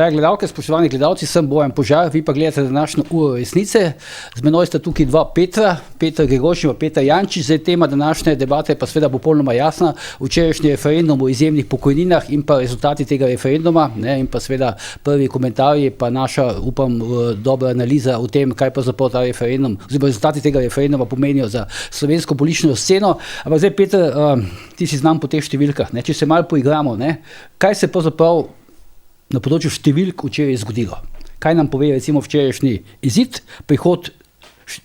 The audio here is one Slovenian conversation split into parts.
Drage gledalke, spoštovani gledalci, sem Bojan Požar, vi pa gledate današnjo uro resnice. Z menoj sta tukaj dva Petra, Peter Gregorčič in Peter Jančič. Zdaj tema današnje debate pa seveda popolnoma jasna. Včerajšnji referendum o izjemnih pokojninah in pa rezultati tega referenduma, ne, in pa seveda prvi komentarji, pa naša, upam, dobra analiza o tem, kaj pa zapravo ta referendum, oziroma rezultati tega referenduma pomenijo za slovensko politično sceno. Ampak zdaj, Peter, ti si znam po teh številkah, ne, če se malo poigramo, ne, kaj se pravzaprav na področju številk včeraj zgodilo. Kaj nam pove recimo včerajšnji izid, prihod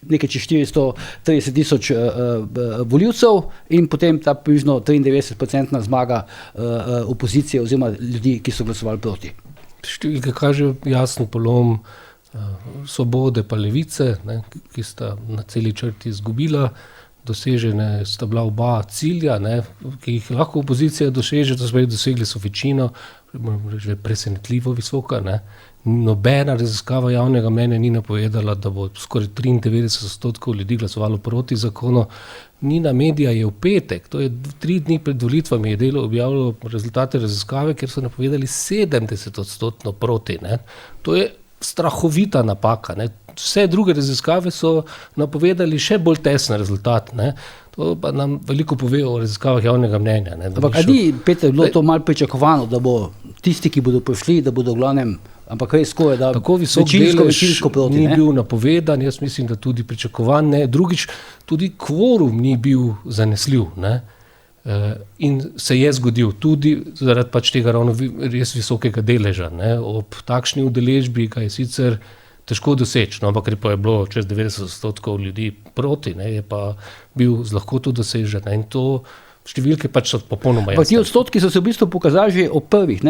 nekaj čez 430,000 volivcev in potem ta približno 93% zmaga opozicije oziroma ljudi, ki so glasovali proti. Številke kažejo jasen polom Svobode pa Levice, ne, ki sta na celi črti izgubila. Dosežene sta bila oba cilja, ne, ki jih lahko opozicija doseže, to smo dosegli so večino, že presenetljivo visoka. Ne. Nobena raziskava javnega mnenja ni napovedala, da bo skoraj 93% ljudi glasovalo proti zakonu. Nina Media je v petek, to je 3 dni pred volitvami, je Delo objavilo rezultate raziskave, kjer so napovedali 70% proti. Ne. To je strahovita napaka. Ne. Vse druge raziskave so napovedali še bolj tesen rezultat. Ne. To pa nam veliko pove o raziskavah javnega mnenja. Ne, ampak ni, Peter, bilo to malo pričakovano, da bo tisti, ki bodo prišli, da bodo v glavnem, ampak res skoraj, da tako visok delež proti, ni bil napovedan, jaz mislim, da tudi pričakovan. Ne. Drugič, tudi kvorum ni bil zanesljiv. Ne. In se je zgodil tudi zaradi pač tega ravno res visokega deleža. Ne. Ob takšni udeležbi ga je sicer težko doseči, no, ampak je bilo čez 90% ljudi proti, ne, je pa bil z lahkoto dosežen. In to številke pač so popolnoma jasne. Pa ti odstotki so se v bistvu pokazali že o prvih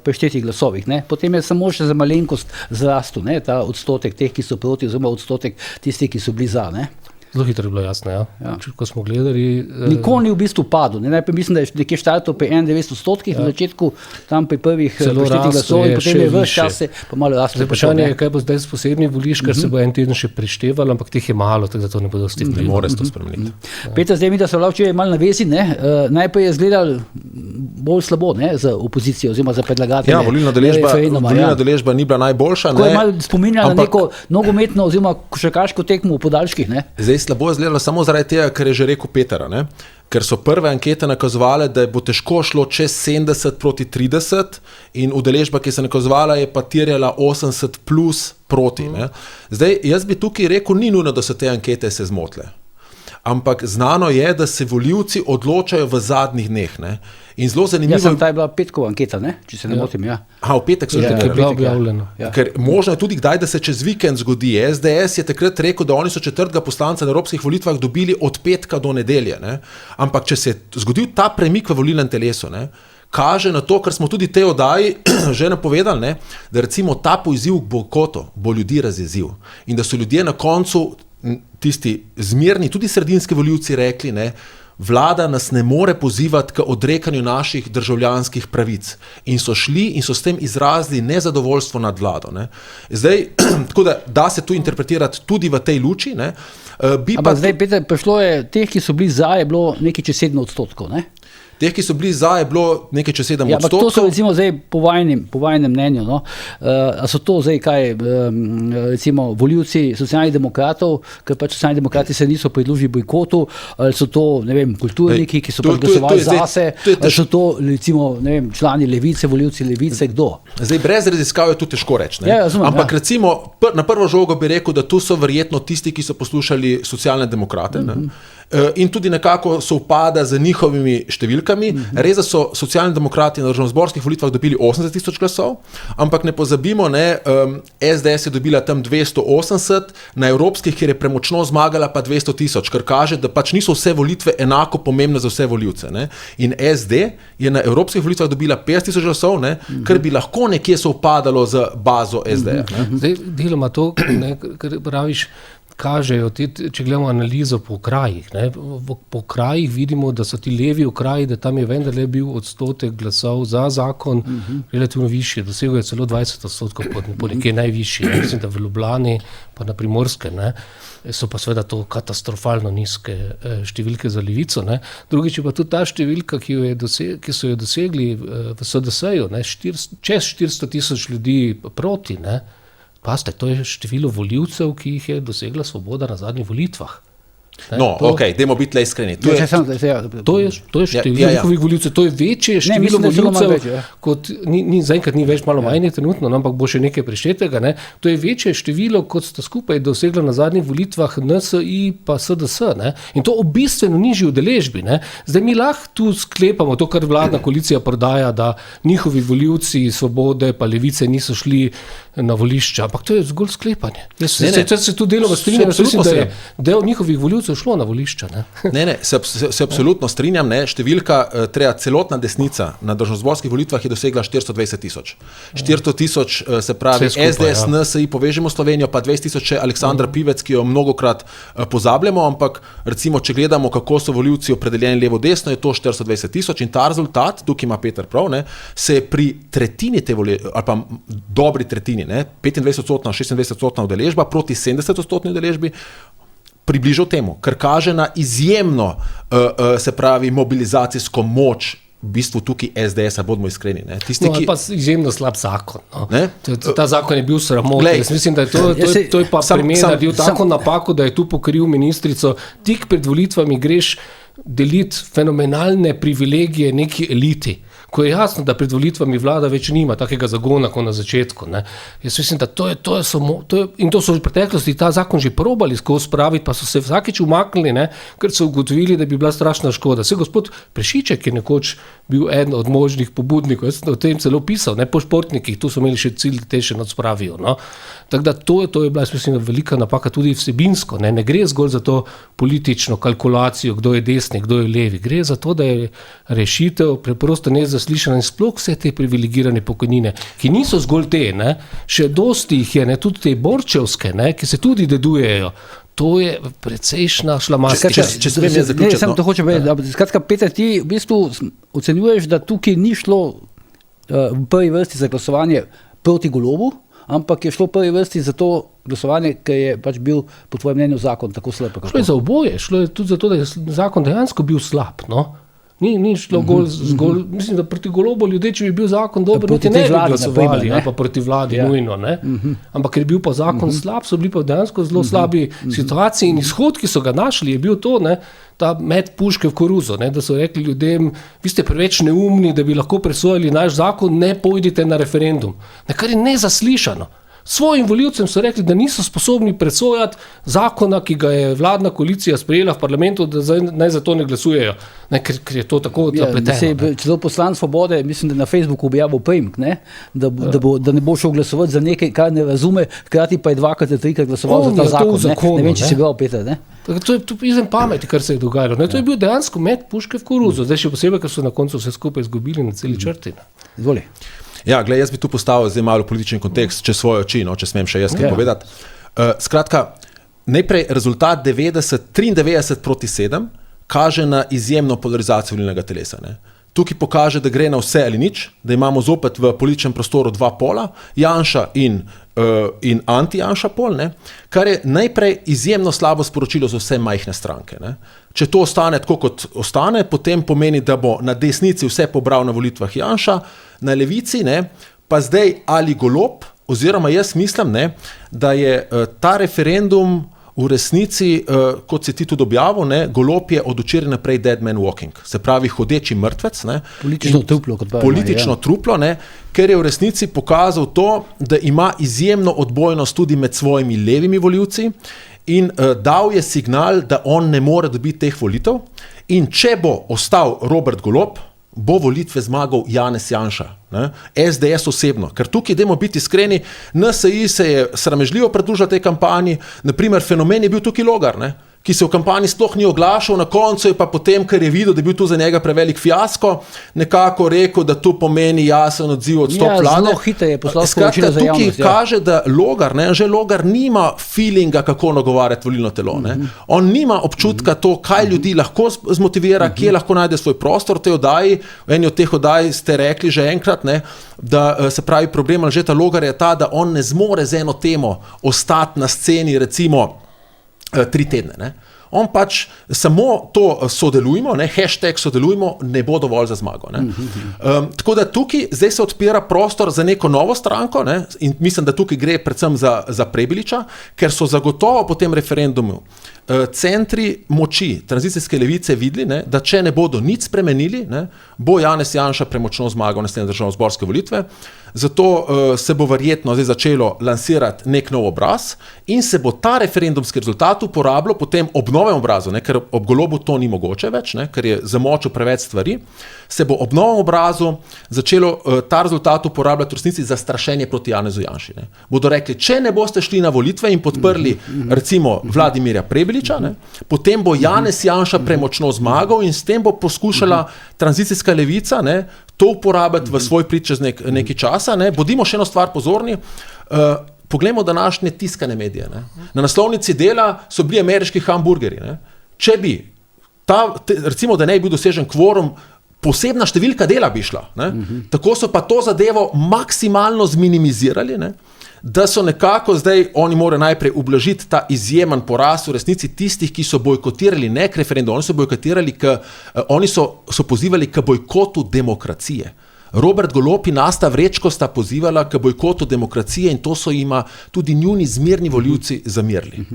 preštetih glasovih. Ne. Potem je samo še za malenkost zrastel, ne, ta odstotek teh, ki so proti, oziroma odstotek tistih, ki so bili za. Ne. Zelo hitro je bilo jasno, ja. Ko smo gledali... Nikoli ni v bistvu padel. Najprej mislim, da je nekje štartal pri 91% na začetku, tam pri prvih preštetih glasovih, potem je ves čas se pa malo raslo. Zdaj vprašanje je, kaj bo zdaj s posebnih volišč, ker se bo en teden še preštevalo, ampak teh je malo, tako da to ne bodo stisnili. Ne more se to spremeniti. Peter, zdaj mi, da so včeraj malo na vezi, ne? Najprej je izgledal bolj slabo, ne, za opozicijo, oziroma za predlagatelje. Ja, volilna deležba ni bila najboljša. Ko je malo spominjala na neko nogometno oziroma košarkaško tekmo v podaljških, ne? Slabo je izgledalo samo zaradi tega, ker je že rekel Peter, ne? Ker so prve ankete nakazovale, da bo težko šlo čez 70 proti 30 in udeležba, ki se nakazovala, je pa terjala 80 plus proti. Ne? Zdaj, jaz bi tukaj rekel, ni nujno, da so te ankete se zmotile. Ampak znano je, da se volivci odločajo v zadnjih dneh. Ne? In zelo zanimivo... Ja, ta je bila petkova anketa, ne? Če se ne motim, ja. V petek so že bila objavljena. Ja. Ker možno je tudi kdaj, da se čez vikend zgodi. SDS je takrat rekel, da oni so 4. poslanca na evropskih volitvah dobili od petka do nedelje. Ne? Ampak če se je zgodil ta premik v volilnem telesu, ne? Kaže na to, kar smo tudi te oddaji že napovedali, ne? Da recimo ta poziv k bojkotu bo ljudi razjezil. In da so ljudje na koncu tisti zmerni, tudi sredinski volivci rekli, ne, vlada nas ne more pozivati k odrekanju naših državljanskih pravic. In so šli in so s tem izrazili nezadovoljstvo nad vlado. Ne. Zdaj, tako da se tu interpretirati tudi v tej luči. Ne. Ampak zdaj, Peter, prišlo je, teh, ki so bili za, je bilo nekaj čez 7%, ne? Teh, ki so bili za, je bilo nekaj čez 7%. Ja, ampak to so recimo zdaj po vajnem mnenju. No? A so to zdaj kaj, recimo volivci socialnih demokratov, ker pač socialni demokrati se niso pridružili bojkotu, ali so to, ne vem, kulturniki, ki so pač glasovali zase, ali so to recimo, ne vem, člani Levice, volivci Levice, kdo? Zdaj, brez raziskav je tu težko reči. Ja, razumem, ampak recimo, na prvo žogo bi rekel, da tu so verjetno tisti, ki so poslušali socialne demokrate, in tudi nekako sovpada z njihovimi številkami. Res, da so socialni demokrati na državnozborskih volitvah dobili 80,000 glasov, ampak ne pozabimo, ne, SDS je dobila tam 280, na evropskih, kjer je premočno zmagala, pa 200,000, kar kaže, da pač niso vse volitve enako pomembne za vse volivce. Ne. In SD je na evropskih volitvah dobila 50,000 glasov, ne, kar bi lahko nekje sovpadalo z bazo SD. Zdaj, deloma to, ne, kar praviš, kažejo, če gledamo analizo po krajih, ne, po krajih vidimo, da so ti levi okraji, da tam je vendarle bil odstotek glasov za zakon relativno višji, dosegel je celo 20%, po nekje najvišji, mislim, da v Ljubljani pa na Primorskem, ne, so pa seveda to katastrofalno nizke številke za levico, ne. Drugič je pa tudi ta številka, ki so jo dosegli v SDS-ju, ne, čez 400,000 ljudi proti, ne. Pazite, to je število volivcev, ki jih je dosegla Svoboda na zadnjih volitvah. Dajmo biti le iskreni. To je število njihovih volivcev, to je večje število volivcev, kot zaenkrat ni več, malo manj trenutno, ampak bo še nekaj preštetega, ne. To je večje število, kot sta skupaj dosegla na zadnjih volitvah NSI pa SDS, ne. In to ob bistveno nižji udeležbi, ne. Zdaj mi lahko tu sklepamo to, kar vladna koalicija prodaja, da njihovi volivci Svobode pa Levice niso šli na volišča, ampak to je zgolj sklepanje. Jaz se tu deloma strinjam, mislim, da je del njihovih volivcev šlo na volišča. Ne, se absolutno strinjam, ne, številka, celotna desnica na državnozborskih volitvah je dosegla 420,000. 400,000 se pravi skupaj, SDS, NSI, Povežemo Slovenijo, pa 20,000 še Aleksandra Pivec, ki jo mnogokrat pozabljamo, ampak recimo, če gledamo, kako so volivci opredeljeni levo-desno, je to 420,000 in ta rezultat, tukaj ima Peter prav, ne, se je pri tretjini te volitve, ali pa dobri tretjini, 25%, 26% udeležba proti 70% udeležbi, približal temu, kar kaže na izjemno, se pravi, mobilizacijsko moč, v bistvu tukaj SDS-a, bodimo iskreni. Tisti, no, pa izjemno slab zakon. No. Ta zakon je bil sramot. Jaz mislim, da to je pa primer, da je bil tako napako, da je tu pokril ministrico. Tik pred volitvami greš deliti fenomenalne privilegije neki eliti, ko je jasno, da pred volitvami vlada več nima takega zagona, kot na začetku. Ne. Jaz mislim, da in to so v preteklosti ta zakon že probali skozi spraviti, pa so se vsakič umaknili, ne, ker so ugotovili, da bi bila strašna škoda. Saj gospod Prešiček je nekoč bil eden od možnih pobudnikov, jaz sem o tem celo pisal, ne, po športnikih, tu so imeli še cilj, te še odspravijo. No. Tako da to je bila, mislim, velika napaka tudi vsebinsko. Ne gre zgolj za to politično kalkulacijo, kdo je desni, kdo je levi. Gre za to, da je rešitev preprosto nezaslišana in sploh vse te privilegirane pokojnine, ki niso zgolj te, ne, še dosti jih je, ne, tudi te borčevske, ne, ki se tudi dedujejo. To je precejšna šlamarska. Če smem jaz zaključiti. Samo to hočem povedati. Skratka, Peter, ti v bistvu ocenjuješ, da tukaj ni šlo v prvi vrsti za glasovanje proti Golobu, ampak je šlo v prvi vrsti za to glasovanje, ki je pač bil po tvojem mnenju zakon tako slab. Šlo je za oboje, šlo je tudi za to, da je zakon dejansko bil slab, no. Ni šlo zgolj, mislim, da proti Golobu ljudje, če bi bil zakon dober, niti ne bi glasovali, ali pa proti vladi, nujno, ne. Ampak ker je bil pa zakon slab, so bili pa dejansko zelo slabi situaciji in izhod, ki so ga našli, je bil to, ne, ta met puške v koruzo, ne, da so rekli ljudem, vi ste preveč neumni, da bi lahko presojali naš zakon, ne pojdite na referendum. Kar je nezaslišano. Svojim volivcem so rekli, da niso sposobni presojati zakona, ki ga je vladna koalicija sprejela v parlamentu, da naj za to ne glasujejo, ne, ker je to tako zapleteno. Celo poslanec Svobode, mislim, da na Facebooku objavil primek, da ne bo šel glasovati za nekaj, kar ne razume, hkrati pa je 2-krat, 3-krat glasoval za ta zakon. Ne vem, če si bral, Peter, ne? To je izven pameti, kar se je dogajalo. Ne? To je bil dejansko met puške v koruzo. Zdaj še posebej, ker so na koncu vse skupaj izgubili na celi črti. Izvoli. Ja, gled, jaz bi tu postavil zdaj malo politični kontekst, če svoje oči, no, če smem še jaz kaj povedati. Skratka, najprej rezultat 93-7 kaže na izjemno polarizacijo volilnega telesa. Ne. Tukaj pokaže, da gre na vse ali nič, da imamo zopet v političnem prostoru dva pola, Janša in anti-Janša pol, ne, kar je najprej izjemno slabo sporočilo za vse majhne stranke. Ne. Če to ostane tako, kot ostane, potem pomeni, da bo na desnici vse pobral na volitvah Janša, na levici, ne, pa zdaj ali Golob, oziroma jaz mislim, ne, da je ta referendum v resnici, kot si ti tudi objavil, ne, Golob je od včeraj naprej dead man walking, se pravi hodeči mrtvec. Ne, politično truplo, ne, ker je v resnici pokazal to, da ima izjemno odbojnost tudi med svojimi levimi volivci in dal je signal, da on ne more dobiti teh volitev in če bo ostal Robert Golob, bo volitve zmagal Janez Janša, ne? SDS osebno. Ker tukaj, dajmo biti iskreni, NSI se je sramežljivo pridružil tej kampanji, naprimer fenomen je bil tukaj Logar, ne? ki se v kampanji sploh ni oglašal, na koncu je pa potem, ker je videl, da je bil to za njega prevelik fiasko, nekako rekel, da to pomeni jasen odziv odstop vlade. Zelo hitro je poslal sporočilo za javnost. Tukaj kaže, da Logar, že Logar nima feelinga, kako nagovarjati volilno telo. On nima občutka to, kaj ljudi lahko zmotivira, kje lahko najde svoj prostor v tej oddaji. V eni od teh oddaj ste rekli že enkrat, da se pravi problem Anžeta Logarja je ta, da on ne zmore z eno temo ostati na sceni recimo 3 tedne. On pač samo to sodelujmo, hashtag sodelujmo, ne bo dovolj za zmago. Tako da tukaj zdaj se odpira prostor za neko novo stranko in mislim, da tukaj gre predvsem za Prebiliča, ker so zagotovo po tem referendumu centri moči tranzicijske levice videli, da če ne bodo nič spremenili, bo Janez Janša premočno zmagal na naslednje državnozborske volitve. Zato se bo verjetno zdaj začelo lansirati nek nov obraz in se bo ta referendumski rezultat uporabljal potem ob novem obrazu, ker ob Golobu to ni mogoče več, ker je zamočil preveč stvari, se bo ob novem obrazu začelo ta rezultat uporabljati v resnici za strašenje proti Janezu Janši. Bodo rekli, če ne boste šli na volitve in podprli recimo Vladimirja Prebiliča, potem bo Janez Janša premočno zmagal in s tem bo poskušala tranzicijska levica to uporabiti v svoj prid čez nekaj časa. Bodimo še eno stvar pozorni, poglejmo današnje tiskane medije. Na naslovnici Dela so bili ameriški hamburgerji. Če bi, recimo, da ne bi bil dosežen kvorum, posebna številka Dela bi šla. Tako so pa to zadevo maksimalno zminimizirali, da so nekako zdaj, oni morajo najprej ublažiti ta izjemen poraz v resnici tistih, ki so bojkotirali ne k referendumu, oni so bojkotirali, oni so pozivali k bojkotu demokracije. Robert Golob in Asta Vrečko sta pozivala k bojkotu demokracije in to so jima tudi njuni zmerni volivci zamerili.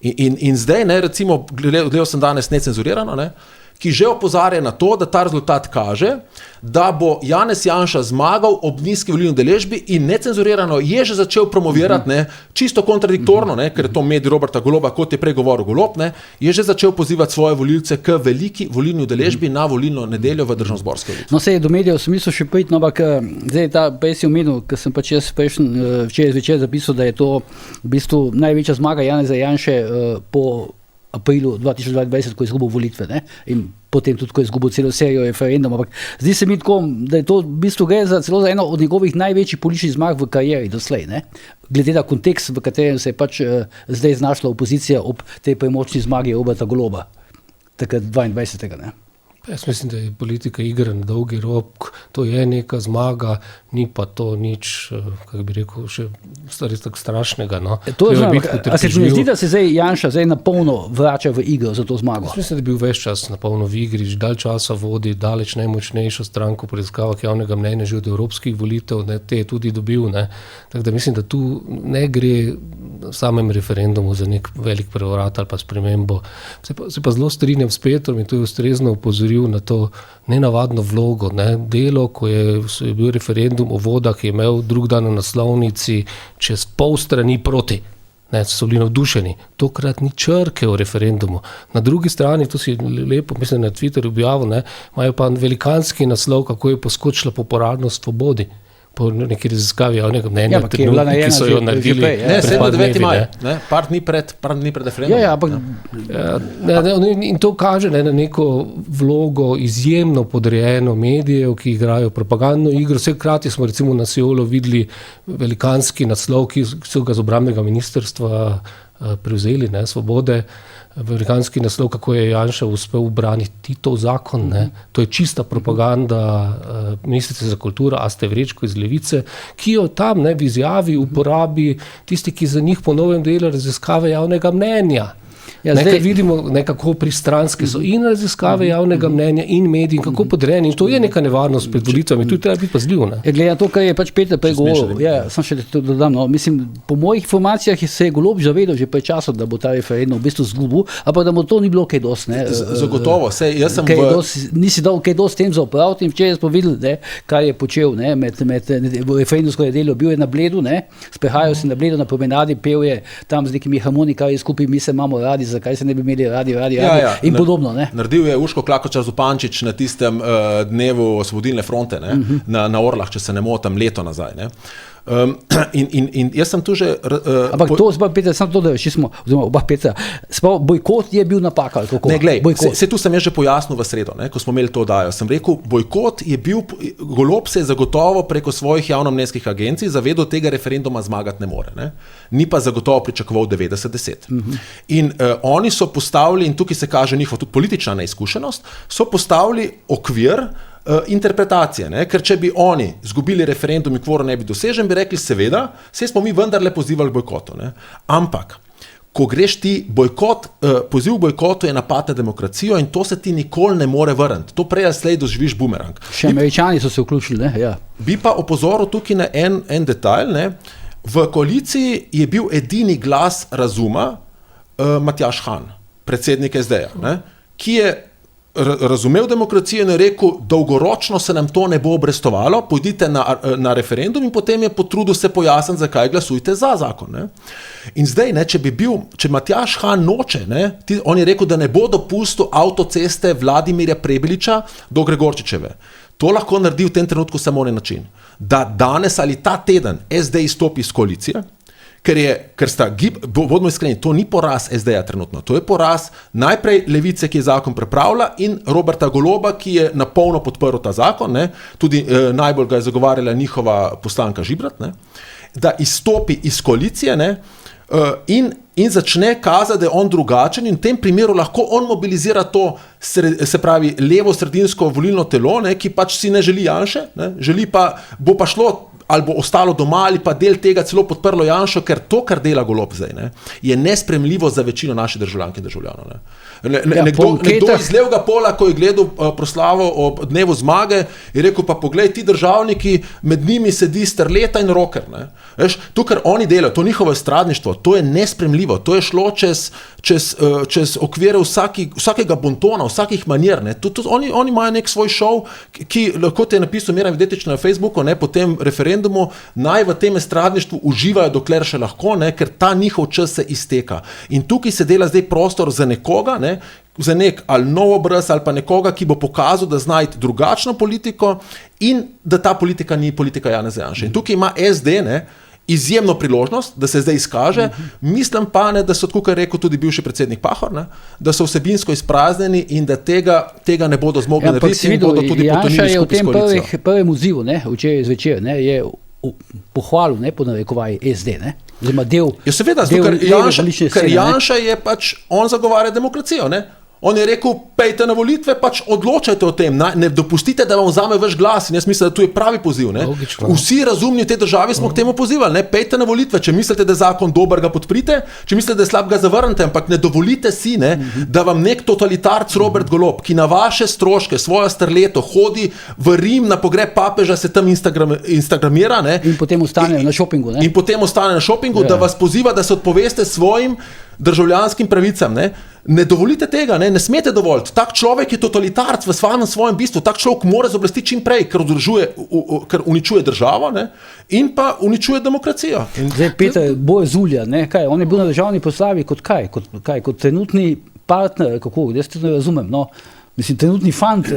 In zdaj, recimo, gledal sem danes Necenzurirano, ki že opozarja na to, da ta rezultat kaže, da bo Janez Janša zmagal ob nizki volilni udeležbi in Necenzurirano je že začel promovirati, čisto kontradiktorno, ker je to medij Roberta Goloba, kot je prej govoril Golob, je že začel pozivati svoje volilce k veliki volilni udeležbi na volilno nedeljo v državnozborske volitve. No, sej do medijev sem mislil še priti, ampak zdaj ta pes je omenil, ker sem pač jaz včeraj zvečer zapisal, da je to v bistvu največja zmaga Janeza Janše po aprilu 2022, ko je izgubil volitve, in potem tudi, ko je izgubil celo serijo referendumov. Ampak zdi se mi tako, da je to v bistvu gre celo za eno od njegovih največjih političnih zmag v karieri doslej, glede na kontekst, v katerem se je pač zdaj znašla opozicija ob tej premočni zmagi Roberta Goloba, takrat 22. Jaz mislim, da je politika igra na dolgi rok, to je neka zmaga, ni pa to nič, kako bi rekel, še res tako strašnega. A se mi zdi, da se zdaj Janša na polno vrača v igro za to zmago? Jaz mislim, da je bil ves čas na polno v igri, že dalj časa vodi daleč najmočnejšo stranko po raziskavah javnega mnenja že od evropskih volitev, te je tudi dobil. Tako da mislim, da tu ne gre v samem referendumu za nek velik prevrat ali pa spremembo. Se pa zelo strinjam s Petrom in to je ustrezno opozoril na to nenavadno vlogo. Delo, ko je bil referendum o vodah, je imel drug dan na naslovnici čez pol strani proti. So bili navdušeni. Tokrat ni črke o referendumu. Na drugi strani, to si lepo, mislim, na Twitterju objavil, imajo pa velikanski naslov, kako je poskočila popularnost svobodi. Po neki raziskavi javnega mnenja, ki so jo naredili pred 9. maj, par dni pred referendumom. In to kaže na neko vlogo izjemno podrejeno medijev, ki igrajo propagandno igro. Vsekrati smo recimo na Seulu videli velikanski naslov, ki so ga z obrambnega ministrstva prevzeli, Svobode, velikanski naslov, kako je Janša uspel ubraniti Titov zakon. To je čista propaganda ministrice za kulturo Aste Vrečko iz Levice, ki jo tam v izjavi uporabi tisti, ki za njih po novem dela raziskave javnega mnenja. Ker vidimo, kako pristranske so in raziskave javnega mnenja in mediji, in kako podrejeni. In to je neka nevarnost pred volitvami. Tu treba biti pazljiv. Glede na to, kar je pač Peter prej govoril, sem še to dodam. Mislim, po mojih informacijah se je Golob zavedal že pred časom, da bo ta referendum v bistvu zgubil, ampak da mu to ni bilo kaj dosti. Zagotovo. Nisi dal kaj dosti tem za opraviti in včeraj smo videli, kaj je počel med referendumsko nedeljo. Bil je na Bledu, sprehajal se na Bledu na promenadi, pel je tam z nekimi harmonikami skupaj, mi se imamo radi, zakaj se ne bi imeli radi in podobno. Naredil je Uško Klakočar Zupančič na tistem dnevu Osvobodilne fronte na Orlah, če se ne motim, leto nazaj. In jaz sem tu že... Ampak to zba, Peter, samo to, da še smo, oziroma oba Petra, sploh bojkot je bil napaka, ali kako? Ne, glej, se tu sem jaz že pojasnil v sredo, ne, ko smo imeli to oddajo. Sem rekel, bojkot je bil, Golob se je zagotovo preko svojih javnomnenjskih agencij zavedal tega referenduma zmagati ne more. Ne. Ni pa zagotovo pričakoval 90-10. In oni so postavili, in tukaj se kaže njihova tudi politična neizkušenost, so postavili okvir interpretacije, ne? Ker če bi oni zgubili referendum in kvorum ne bi dosežen, bi rekli, seveda, saj smo mi vendarle pozivali k bojkotu. Ne? Ampak, ko greš ti bojkot, poziv bojkotu je napad na demokracijo in to se ti nikoli ne more vrniti. To prej ali slej doživiš bumerang. Še Američani so se vključili, ne? Ja. Bi pa opozoril tukaj na en detajl, ne? V koaliciji je bil edini glas razuma Matjaž Han, predsednik SD-ja, ne? Ki je razumel demokracijo in je rekel, dolgoročno se nam to ne bo obrestovalo, pojdite na referendum in potem je potrudil se pojasniti, zakaj glasujte za zakon. Ne? In zdaj, ne, če Matjaž Han noče, ne, on je rekel, da ne bo dopustil avtoceste Vladimirja Prebiliča do Gregorčičeve. To lahko naredi v tem trenutku samo na način, da danes ali ta teden SD izstopi iz koalicije, ker sta, bodimo iskreni, to ni poraz SD-ja trenutno, to je poraz najprej Levice, ki je zakon pripravila, in Roberta Goloba, ki je napolno podprl ta zakon, ne, tudi najbolj ga je zagovarjala njihova poslanka Žibrat, ne, da izstopi iz koalicije, ne, in začne kazati, da je on drugačen in v tem primeru lahko on mobilizira to, se pravi, levo-sredinsko volilno telo, ne, ki pač si ne želi Janše, ne, želi pa, bo pa šlo ali bo ostalo doma ali pa del tega celo podprlo Janšo, ker to, kar dela Golob zdaj, ne, je nespremljivo za večino naših državljank in državljanov. Ne. Nekdo iz levega pola, ko je gledal proslavo ob dnevu zmage, je rekel, pa poglej, ti državniki, med njimi sedi Sterleta in Roker. Ne. Veš, to, kar oni delajo, to njihovo estradništvo, to je nespremljivo, to je šlo čez okvire vsakega bontona, vsakih manjer. Ne. Oni imajo nek svoj šov, ki, kot je napisal Miran Videtič na Facebooku, ne, po tem referendumu, naj v tem estradništvu uživajo, dokler še lahko, ne, ker ta njihov čas se izteka. In tukaj se dela zdaj prostor za nekoga, ne, za nek ali nov obraz ali pa nekoga, ki bo pokazal, da zna iti drugačno politiko in da ta politika ni politika Janeza Janše. In tukaj ima SD, ne, izjemno priložnost, da se zdaj izkaže. Mislim pa, ne, da so, tako kot je rekel tudi bivši predsednik Pahor, ne, da so vsebinsko izpraznjeni in da tega ne bodo zmogli narediti in bodo tudi potonili skupaj s koalicijo. Janša je v prvem odzivu, včeraj zvečer, ne, je pohvalil, ne, po narekovaji SD, ne, oziroma del. Ja, seveda, ker Janša je pač, on zagovarja demokracijo, ne. On je rekel, pejte na volitve, pač odločajte o tem, ne dopustite, da vam vzame vaš glas. In jaz mislim, da tu je pravi poziv. Ne? Vsi razumni v tej državi smo k temu pozivali, ne? Pejte na volitve, če mislite, da je zakon dober, ga podprite, če mislite, da je slab, ga zavrnite, ampak ne dovolite si, ne, da vam nek totalitarc Robert Golob, ki na vaše stroške, svojo Sterleto, hodi v Rim na pogreb papeža, se tam instagramira. Ne? In potem ostane na šopingu. In potem ostane na šopingu, da vas poziva, da se odpoveste svojim državljanskim pravicam. Ne dovolite tega, ne smete dovoliti. Tak človek je totalitarc v svojem bistvu, tak človek mora z oblasti čim prej, ker uničuje državo, ne, in pa uničuje demokracijo. Zdaj, Peter, Boje Zulja, ne, kaj, on je bil na državni proslavi kot kaj? Kot trenutni partner, kako, jaz to ne razumem, no. Mislim, trenutni fant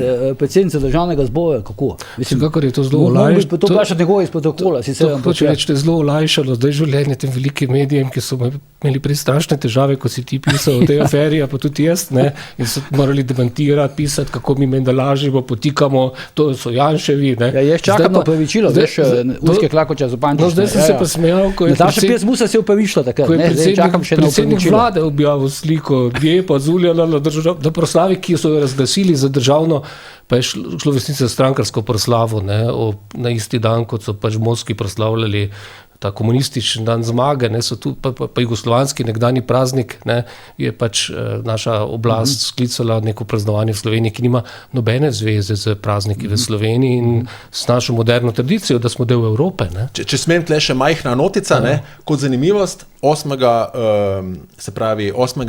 predsednice državnega zbora, kako? Mislim, kakor je to zelo olajšalo. To vprašati njegove iz protokola. Hoče reči, da je zelo olajšalo zdaj življenje tem velikim medijem, ki so imeli prej strašne težave, ko si ti pisal o tej aferi, pa tudi jaz, ne, in so morali demantirati, pisati, kako mi menda lažimo, potikamo, to so Janševi, ne. Ja, jaz čakam na opravičilo, veš, Urške Klakočar Zupančič. No, zdaj sem se pa smejal, ko je Musa se opravičila takrat, ne, zdaj čakam še na opravičilo. Predsednik vlade objavil sliko, pa Zulja na proslavi, ki so jo razglasili za državno, pa je šlo v resnici za strankarsko proslavo, ne, na isti dan, kot so pač v Moskvi proslavljali ta komunistični dan zmage, ne, so tu pa jugoslovanski nekdanji praznik, ne, je pač naša oblast sklicala neko praznovanje v Sloveniji, ki nima nobene zveze z prazniki v Sloveniji in s našo moderno tradicijo, da smo del Evrope. Ne. Če smem tle še majhna notica, ne, kot zanimivost, 8.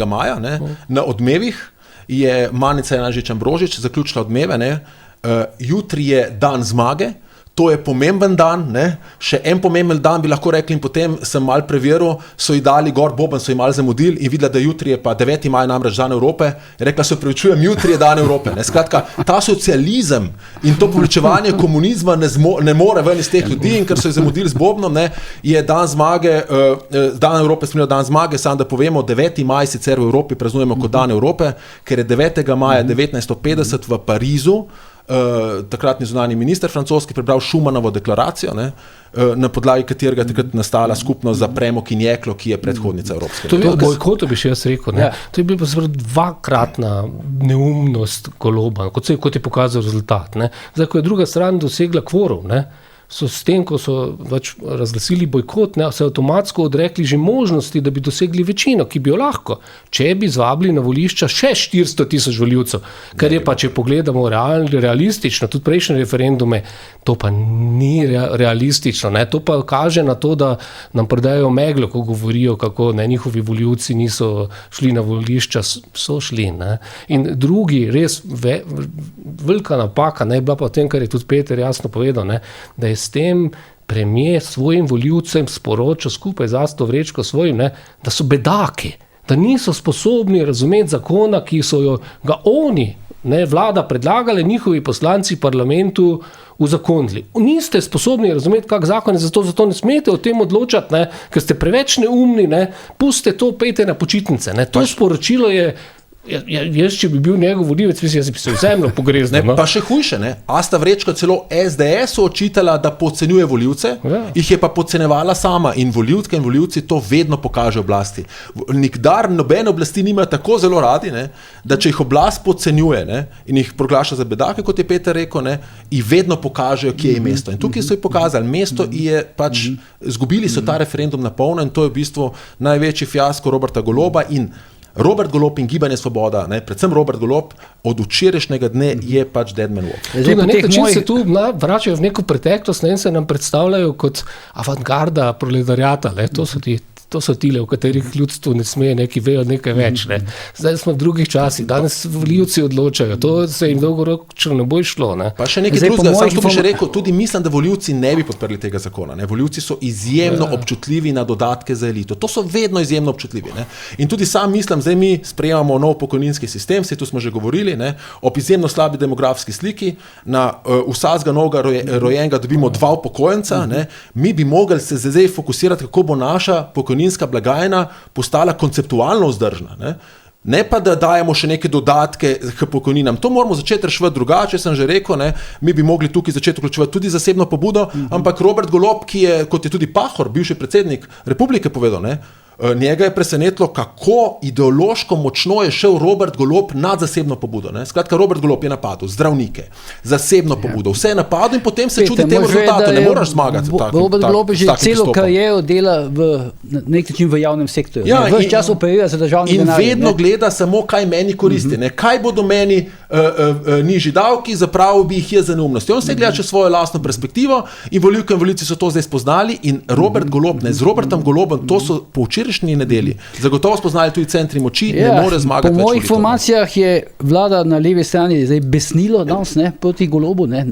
maja, ne, na Odmevih je Manica Janžič Ambrožič zaključila Odmeve, ne, jutri je dan zmage. to je pomemben dan, ne? Še en pomemben dan bi lahko rekli in potem sem mal preveril, so ji dali gor boben, so ji mal zamudili in videla, da jutri je pa 9. maj namreč dan Evrope, rekla se prevečujem, jutri je dan Evrope. Ne? Skratka, ta socializem in to povečevanje komunizma ne more ven iz teh ljudi in ker so ji zamudili z bobnom, ne, je dan zmage, dan Evrope spremljal dan zmage, samo da povemo, 9. maj sicer v Evropi praznujemo kot dan Evrope, ker je 9. maja 1950 v Parizu takratni zunanji minister francoski prebral Schumanovo deklaracijo, ne, na podlagi katerega takrat nastala skupnost za premog in jeklo, ki je predhodnica Evropske unije. To bojkotu bi še jaz rekel. Ne? Ja. To je bila dvakratna neumnost Goloba, kot je pokazal rezultat. Ne? Zdaj, ko je druga stran dosegla kvorum, ne? So s tem, ko so razglasili bojkot, ne, se avtomatsko odrekli že možnosti, da bi dosegli večino, ki bi jo lahko, če bi zvabili na volišča še 400,000 voljivcev, kar je pa, če pogledamo realistično, tudi prejšnje referendume, to pa ni realistično, ne, to pa kaže na to, da nam predajo meglo, ko govorijo, kako ne, njihovi voljivci niso šli na volišča, so šli. Ne. In drugi, res velika napaka, ne, bila pa v tem, kar je tudi Peter jasno povedal, ne, da je s tem premier svojim voljivcem sporočil skupaj z Asto Vrečko svojim, ne, da so bedaki, da niso sposobni razumeti zakona, ki so ga oni, ne, vlada predlagali, njihovi poslanci v parlamentu uzakonili. Niste sposobni razumeti, kak zakon je, zato ne smete o tem odločati, ne, ker ste preveč neumni, ne, pustite to, pejte na počitnice. Ne. To sporočilo je, jaz, če bi bil njegov volivec, jaz bi se v zemljo pogreznil. Pa še hujše, ne? Asta Vrečko celo SDS očitala, da podcenjuje volivce, jih je pa podcenevala sama in volivke in volivci to vedno pokaže oblasti. Nikdar nobene oblasti nima tako zelo radi, ne? Da če jih oblast podcenjuje, ne? In jih proglaša za bedake, kot je Peter rekel, ne? In vedno pokažejo, kje je mesto. In tukaj so jih pokazali, mesto je pač, zgubili so ta referendum na polno in to je v bistvu največji fiasko Roberta Goloba in Robert Golob in Gibanje Svoboda, ne, predvsem Robert Golob, od včerajšnjega dne je pač dead man walk. Na nek način se tu vračajo v neko preteklost, ne, in se nam predstavljajo kot avantgarda proletariata, ne, to so tile, v katerih ljudstvo ne sme, neki vejo nekaj več. Ne. Zdaj smo v drugih časih, danes volivci odločajo, to se jim dolgoročno ne bo šlo. Ne. Pa še nekaj drugega, sam to bi še rekel, tudi mislim, da volivci ne bi podprli tega zakona. Ne. Volivci so izjemno občutljivi na dodatke za elito. To so vedno izjemno občutljivi. Ne. In tudi sam mislim, zdaj mi sprejemamo nov pokojninski sistem, se tu smo že govorili, ne, ob izjemno slabi demografski sliki, na vsakega novega rojenega dobimo 2 upokojenca, ne. Mi bi mogli se zdaj fokusirati, kako bo naša pokojninska blagajna postala konceptualno vzdržna. Ne pa, da dajemo še neke dodatke k pokojninam. To moramo začeti reševati drugače, sem že rekel, ne. Mi bi mogli tukaj začeti vključevati tudi zasebno pobudo, ampak Robert Golob, ki je, kot je tudi Pahor, bivši predsednik republike, povedal, ne, njega je presenetilo, kako ideološko močno je šel Robert Golob nad zasebno pobudo. Ne. Skratka, Robert Golob je napadel zdravnike, zasebno pobudo, vse je napadel in potem se čudi temu rezultatu, ne moraš zmagati. Robert Golob je že celo kariero dela na nek način v javnem sektorju. Ja, ves čas operira za državni denar. In vedno gleda samo, kaj meni koristi. Ne. Kaj bodo meni nižji davki, zapravil bi jih je za neumnost. On se gleda čez svojo lastno perspektivo in volivke in volivci so to zdaj spoznali in Robert Golob, ne, z Robertom Golobom, to so po včerajšnji nedelji. Zagotovo spoznali tudi centri moči, ne more zmagati. Po mojih informacijah je vlada na levi strani zdaj besnilo danes, ne, proti Golobu, ne,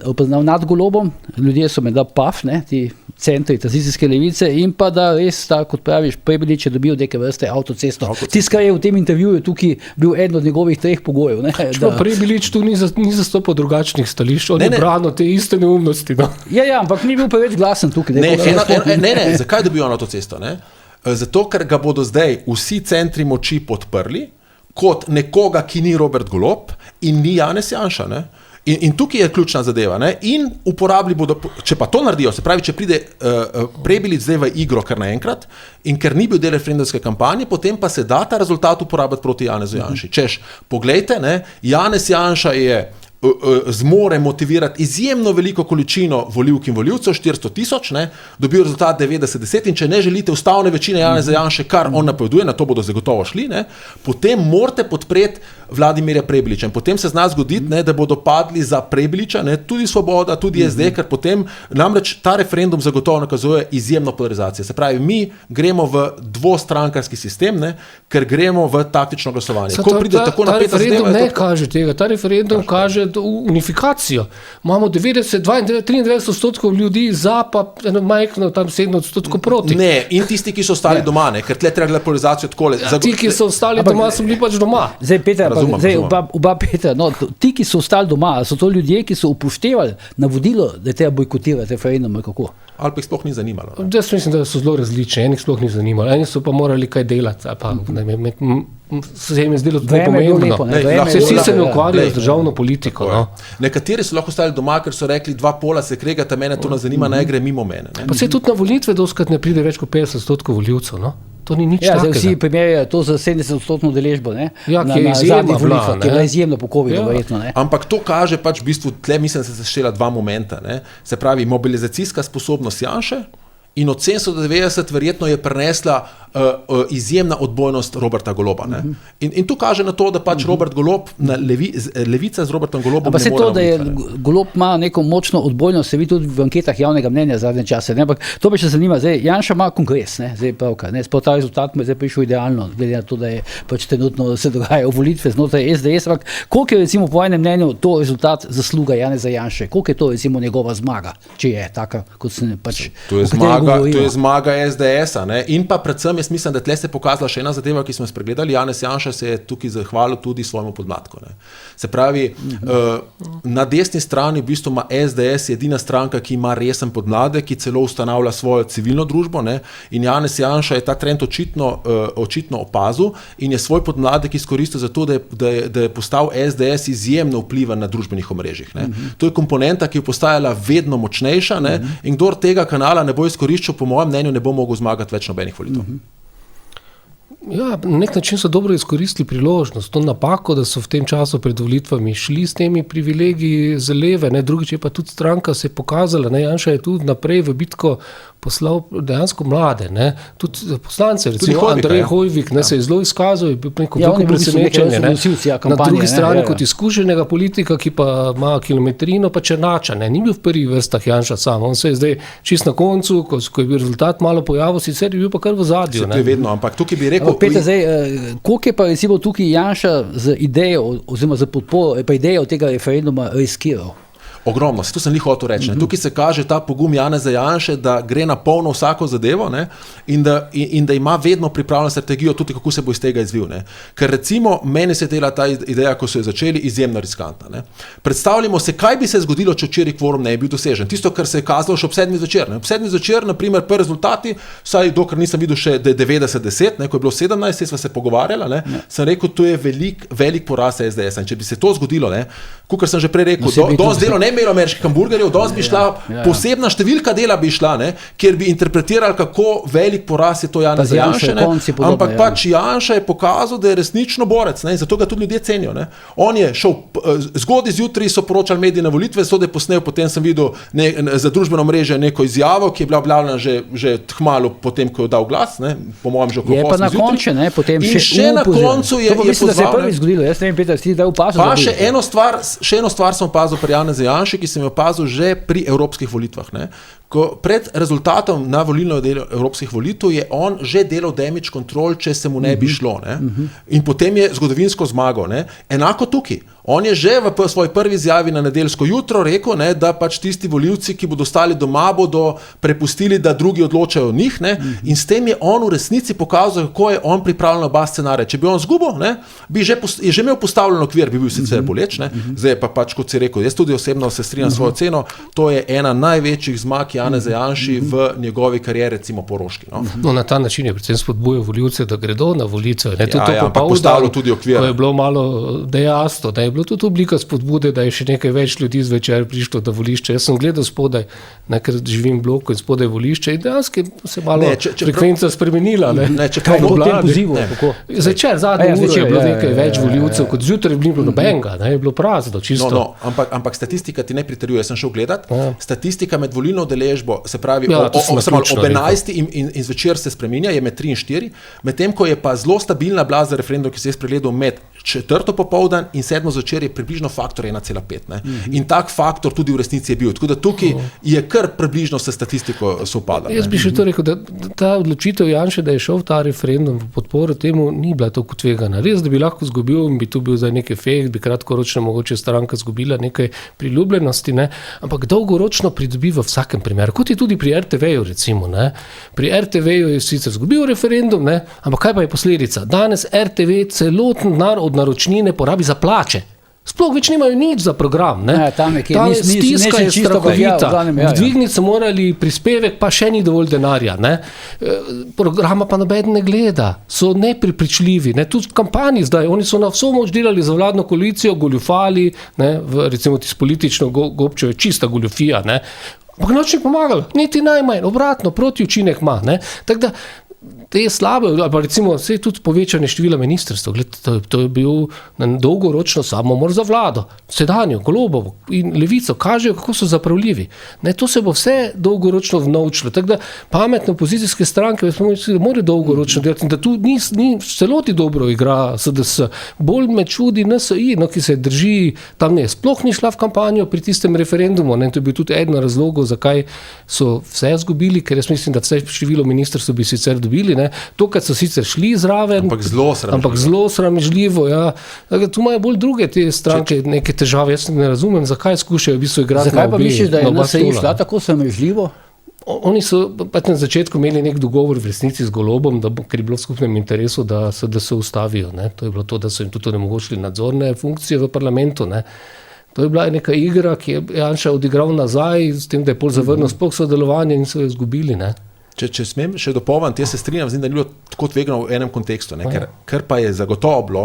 nad Golobom. Ljudje so menda paf, ne, ti centri tranzicijske levice in pa da res, tako kot praviš, Prebilič je dobil neke vrste avtocesto. Tiskar je v tem intervjuju tukaj bil eden od njegovih 3 pogojev. Ne, Prebilič tu ni zastopal drugačnih stališč, on je branil te iste neumnosti. No. Ja, ampak ni bil preveč glasen tukaj. Ne, zakaj dobijo na avtocesto, ne? Zato, ker ga bodo zdaj vsi centri moči podprli kot nekoga, ki ni Robert Golob in ni Janez Janša. Ne? In tukaj je ključna zadeva. Ne? In uporabili bodo, če pa to naredijo, se pravi, če pride Prebilič zdaj v igro kar naenkrat in ker ni bil del referendumske kampanje, potem pa se da ta rezultat uporabiti proti Janezu Janši. Češ, poglejte, ne? Janez Janša je zmore motivirati izjemno veliko količino volivk in volivcev, 400,000, dobil rezultat 90-10 in če ne želite ustavne večine Janeza Janše, kar on napoveduje, na to bodo zagotovo šli, ne, potem morate podpreti Vladimirja Prebiliča. In potem se zna zgoditi, ne, da bodo padli za Prebiliča, ne, tudi Svoboda, tudi SD, ker potem namreč ta referendum zagotovo nakazuje izjemno polarizacijo. Se pravi, mi gremo v dvostrankarski sistem, ne, ker gremo v taktično glasovanje. Ta referendum ne kaže tega. Ta referendum kaže unifikacijo. Imamo 93% ljudi za, pa eno majhno, tam 7% proti. Ne, in tisti, ki so ostali doma, ne, ker tle treba gledati polarizacijo takole. Ti, ki so ostali doma, so bili pač doma. Zdaj, Peter, Razumem. oba Petra, no, ti, ki so ostali doma, so to ljudje, ki so upoštevali navodilo, da treba bojkotirati referendum, ali kako? Ali pa jih sploh ni zanimalo. Ne? Jaz mislim, da so zelo različni. Enih sploh ni zanimalo. Eni so pa morali kaj delati. Ali pa, ne vem, se jim je zdelo tako Vreme je bilo pomembno. lepo, ne, vreme je Vsi bilo se ne lepo, ukvarjajo ja. z državno politiko. No. Nekateri so lahko ostali doma, ker so rekli, dva pola se kregata, mene to ne zanima, naj gre mimo mene. Ne? Pa se tudi na volitve doskrat ne pride več kot 50% voljivcev. No. To ni nič Ja, zdaj takega. vsi primerjajo to za 70% deležbo, ne? Ja, ki je na izjemna zadnjih bila, volitvah, ki je ne. bila izjemna po COVID-u, Ja. verjetno, ne? Ampak to kaže pač v bistvu, tle mislim, da se seštela dva momenta. Ne? Se pravi, mobilizacijska sposobnost Janše in od 790 verjetno je prenesla izjemna odbojnost Roberta Goloba. Ne? In to kaže na to, da pač Robert Golob, Levica z Robertom Golobom Ampak ne se more to, da je na volitve, ne. Golob ima neko močno odbojnost, se vidi tudi v anketah javnega mnenja zadnje čase. Ne? Ampak to me še zanima, zdaj Janša ima kongres, ne? Zdaj pravka, ne? Sploh ta rezultat me je zdaj prišel idealno, glede na to, da je pač trenutno se dogajajo volitve znotraj SDS, ampak koliko je recimo po enem mnenju to rezultat zasluga Janeza Janše, koliko je to recimo njegova zmaga, če je taka, kot se ne pač To je o kateri zmaga, govorimo. to je zmaga SDS-a. Ne? In pa predvsem jaz mislim, da tle se je pokazala še ena zadeva, ki smo jo spregledali. Janez Janša se je tukaj zahvalil tudi svojemu podmladku. Ne? Se pravi, na desni strani v bistvu ima SDS edina stranka, ki ima resen podmladek, ki celo ustanavlja svojo civilno družbo. Ne? In Janez Janša je ta trend očitno opazil in je svoj podmladek izkoristil za to, da je postal SDS izjemno vplivan na družbenih omrežjih. Ne? To je komponenta, ki je postajala vedno močnejša, ne? In kdor tega kanala ne bo izkoriščal, po mojem mnenju, ne bo mogel zmagati več nobenih volitev. Ja, na nek način so dobro izkoristili priložnost, to napako, da so v tem času pred volitvami šli s temi privilegiji za leve, ne, drugič je pa tudi stranka se je pokazala, ne, Janša je tudi naprej v bitko poslal dejansko mlade, ne, tudi poslance, recimo Hojvika, Andrej ja. Hojvik, ne, se je zelo izkazal, je bil neko Ja, veliko oni bili so neke presenečenje, ne, nosilci, ja, na kampanje, drugi ne, strani ja, ja. kot izkušenega politika, ki pa ima kilometrino, pa Černača, ne, ni bil v prvih vrstah Janša sam, on se je zdaj čist na koncu, ko je bil rezultat malo pojavil, sicer je bil pa kar v zadju, To je vedno, ampak tukaj bi rekel, Ampak Peter, zdaj, koliko je pa recimo tukaj Janša z idejo oziroma z podporo, pa idejo tega referenduma riskiral? ogromno, to sem hotel reči. Ne. Tukaj se kaže ta pogum Janeza Janše, da gre na polno vsako zadevo, ne, in da ima vedno pripravljeno strategijo, tudi kako se bo iz tega izvil. Ne. Ker recimo meni se dela ta ideja, ko so jo začeli, izjemno riskantna. Ne. Predstavljamo se, kaj bi se zgodilo, če včeraj kvorum ne bi bil dosežen. Tisto, kar se je kazalo še ob 7. zvečer. Ne. Ob 7. zvečer, naprimer, prvi rezultati, vsaj dokler nisem videl še 90-10, ko je bilo 17, sva se pogovarjala, ne, sem rekel, to je velik poraz SDS. In če bi se to zgodilo, kot sem že prej rekel, danes delo ne imelo ameriških hamburgerjev, danes bi šla posebna številka dela bi šla, ne, kjer bi interpretirali, kako velik poraz je to Janeza Janše, ampak pač Janša je pokazal, da je resnično borec, ne, in zato ga tudi ljudje cenijo. Ne. On je šel, zgodaj zjutraj so poročali mediji na volitve, so da je posnel, potem sem videl za družbeno mreže neko izjavo, ki je bila objavljena že kmalu potem, ko je dal glas, ne, po mojem že okrog 8 Je pa na koncu, ne, potem in še na koncu je pozval. Mislim, da se je prvi zgodilo, jaz ne vem, Peter, si da opazil. Pa še eno stvar sem opazil pri Janezu Janši, ki sem jo opazil že pri evropskih volitvah. Ne. Ko pred rezultatom na volilno delo evropskih volitev je on že delal damage control, če se mu ne bi šlo. Ne. In potem je zgodovinsko zmagal. Ne. Enako tukaj. On je že v svoji prvi izjavi na nedeljsko jutro rekel, ne, da pač tisti volivci, ki bodo ostali doma, bodo prepustili, da drugi odločajo o njih. Ne. In s tem je on v resnici pokazal, kako je on pripravljen na oba scenarija. Če bi on zgubil, ne, je že imel postavljen okvir, bi bil sicer boleč. Ne. Zdaj pa pač, kot si rekel, jaz tudi osebno se strinjam svojo ceno, to je ena največjih zmag Janeza Janši v njegovi karieri, recimo Poroški. No. No, na ta način je predvsem spodbujal volivce, da gredo na volitve. Postavilo tudi okvir. To je bilo malo dejasto, da je bilo tudi oblika spodbude, da je še nekaj več ljudi zvečer prišlo do volišča. Jaz sem gledal spodaj, ker živim v bloku in spodaj volišče in dejansko se malo frekvenca spremenila. Kaj bo v tem pozivu? Zvečer, zadnji uro je bilo nekaj več volivcev, kot zjutraj ni bilo nobenega, je bilo prazno, čisto. Ampak statistika ti ne pritrjuje, jaz sem šel gledat, statistika med volilno udeležbo, se pravi, ob 11. in zvečer se spreminja, je med 3 in 4, medtem ko je pa zelo stabilna bila za referendum, ki se je spregledal med 4. popoldan in 7. zvečer, zvečer je približno faktor 1,5. In tak faktor tudi v resnici je bil. Tako da tukaj je kar približno se statistiko sovpada. Jaz bi še to rekel, da ta odločitev Janše, da je šel v ta referendum v podporo temu, ni bila tako tvegana. Res, da bi lahko izgubil in bi tu bil za nek efekt, bi kratkoročno mogoče stranka izgubila nekaj priljubljenosti, ne? Ampak dolgoročno pridobi v vsakem primeru. Kot je tudi pri RTV-ju recimo. Ne? Pri RTV-ju je sicer izgubil referendum, ne? Ampak kaj pa je posledica? Danes RTV celoten denar od naročnine porabi za plače. Sploh več nimajo nič za program. Ne? Ja, tam stiska je strahovita. Dvigniti so morali prispevek, pa še ni dovolj denarja. Ne? Programa pa nobeden ne gleda. So neprepričljivi. Ne? Tudi v kampanji zdaj. Oni so na vso moč delali za vladno koalicijo, goljufali, ne? Recimo tisto politično gobčo je čista goljufija. Ne? Ampak noč ni pomagalo. Niti najmanj. Obratno, proti učinek ima. Tako da te je slabe, ali pa recimo vse tudi povečanje števila ministrstv. To je bil dolgoročno samomor za vlado. Sedanjo, Golobovo in Levico kažejo, kako so zapravljivi. Ne, to se bo vse dolgoročno vnovčilo. Tako da pametne opozicijske stranke morajo dolgoročno delati in da tu ni v celoti dobro igra SDS. Bolj me čudi NSI, ki se drži, tam ne, sploh ni šla v kampanjo pri tistem referendumu. Ne, to je bil tudi eden razlogov, zakaj so vse izgubili, ker jaz mislim, da vse število ministrstv bi sicer dobili. Ne. To, kad so sicer šli zraven, ampak zelo sramežljivo. Ja. Tu imajo bolj druge te stranke neke težave. Jaz ne razumem, zakaj skušajo v bistvu igrati na obe. Zakaj pa misliš, da je NSI šla tako sramežljivo? Oni so pač na začetku imeli nek dogovor v resnici z Golobom, ker je bilo v skupnem interesu, da se ustavijo. Ne. To je bilo to, da so jim tudi onemogočili nadzorne funkcije v parlamentu. Ne. To je bila neka igra, ki je Janša odigral nazaj, s tem, da je pol zavrnil sploh sodelovanje in so jo izgubili. Ne. Če smem še dopolniti, jaz se strinjam z njim, da ni bilo tako tvegano v enem kontekstu, ker pa je zagotovo bilo,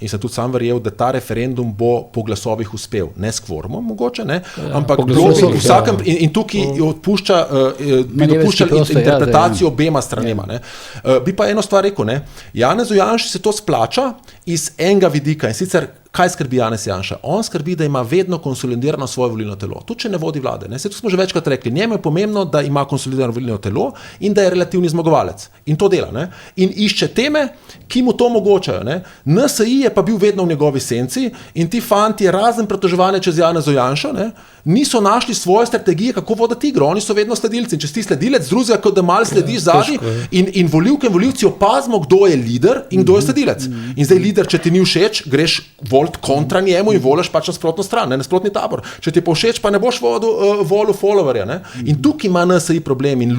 in sem tudi sam verjel, da ta referendum bo po glasovih uspel, ne s kvorumom mogoče, ampak v vsakem, in tukaj bi dopuščali interpretacijo obema stranema. Bi pa eno stvar rekel, Janezu Janši se to splača iz enega vidika in sicer kaj skrbi Janez Janša? On skrbi, da ima vedno konsolidirano svoje volilno telo. Tudi če ne vodi vlade. Se to smo že večkrat rekli. Njemu je pomembno, da ima konsolidirano volilno telo in da je relativni zmagovalec. In to dela. In išče teme, ki mu to omogočajo. NSI je pa bil vedno v njegovi senci in ti fanti, razen pretoževanja čez Janezu Janšo, niso našli svoje strategije, kako voditi igro. Oni so vedno sledilci. In če si sledilec, drugega, kot da malo slediš zadnji in volivke in volivci opazimo, kdo je lider in kdo je sledilec. In zdaj lider, če ti ni všeč, greš kontra njemu in voliš pač nasprotno stran, nasprotni tabor. Če ti pa všeč, pa ne boš volil followerja. In tukaj ima NSI problem. In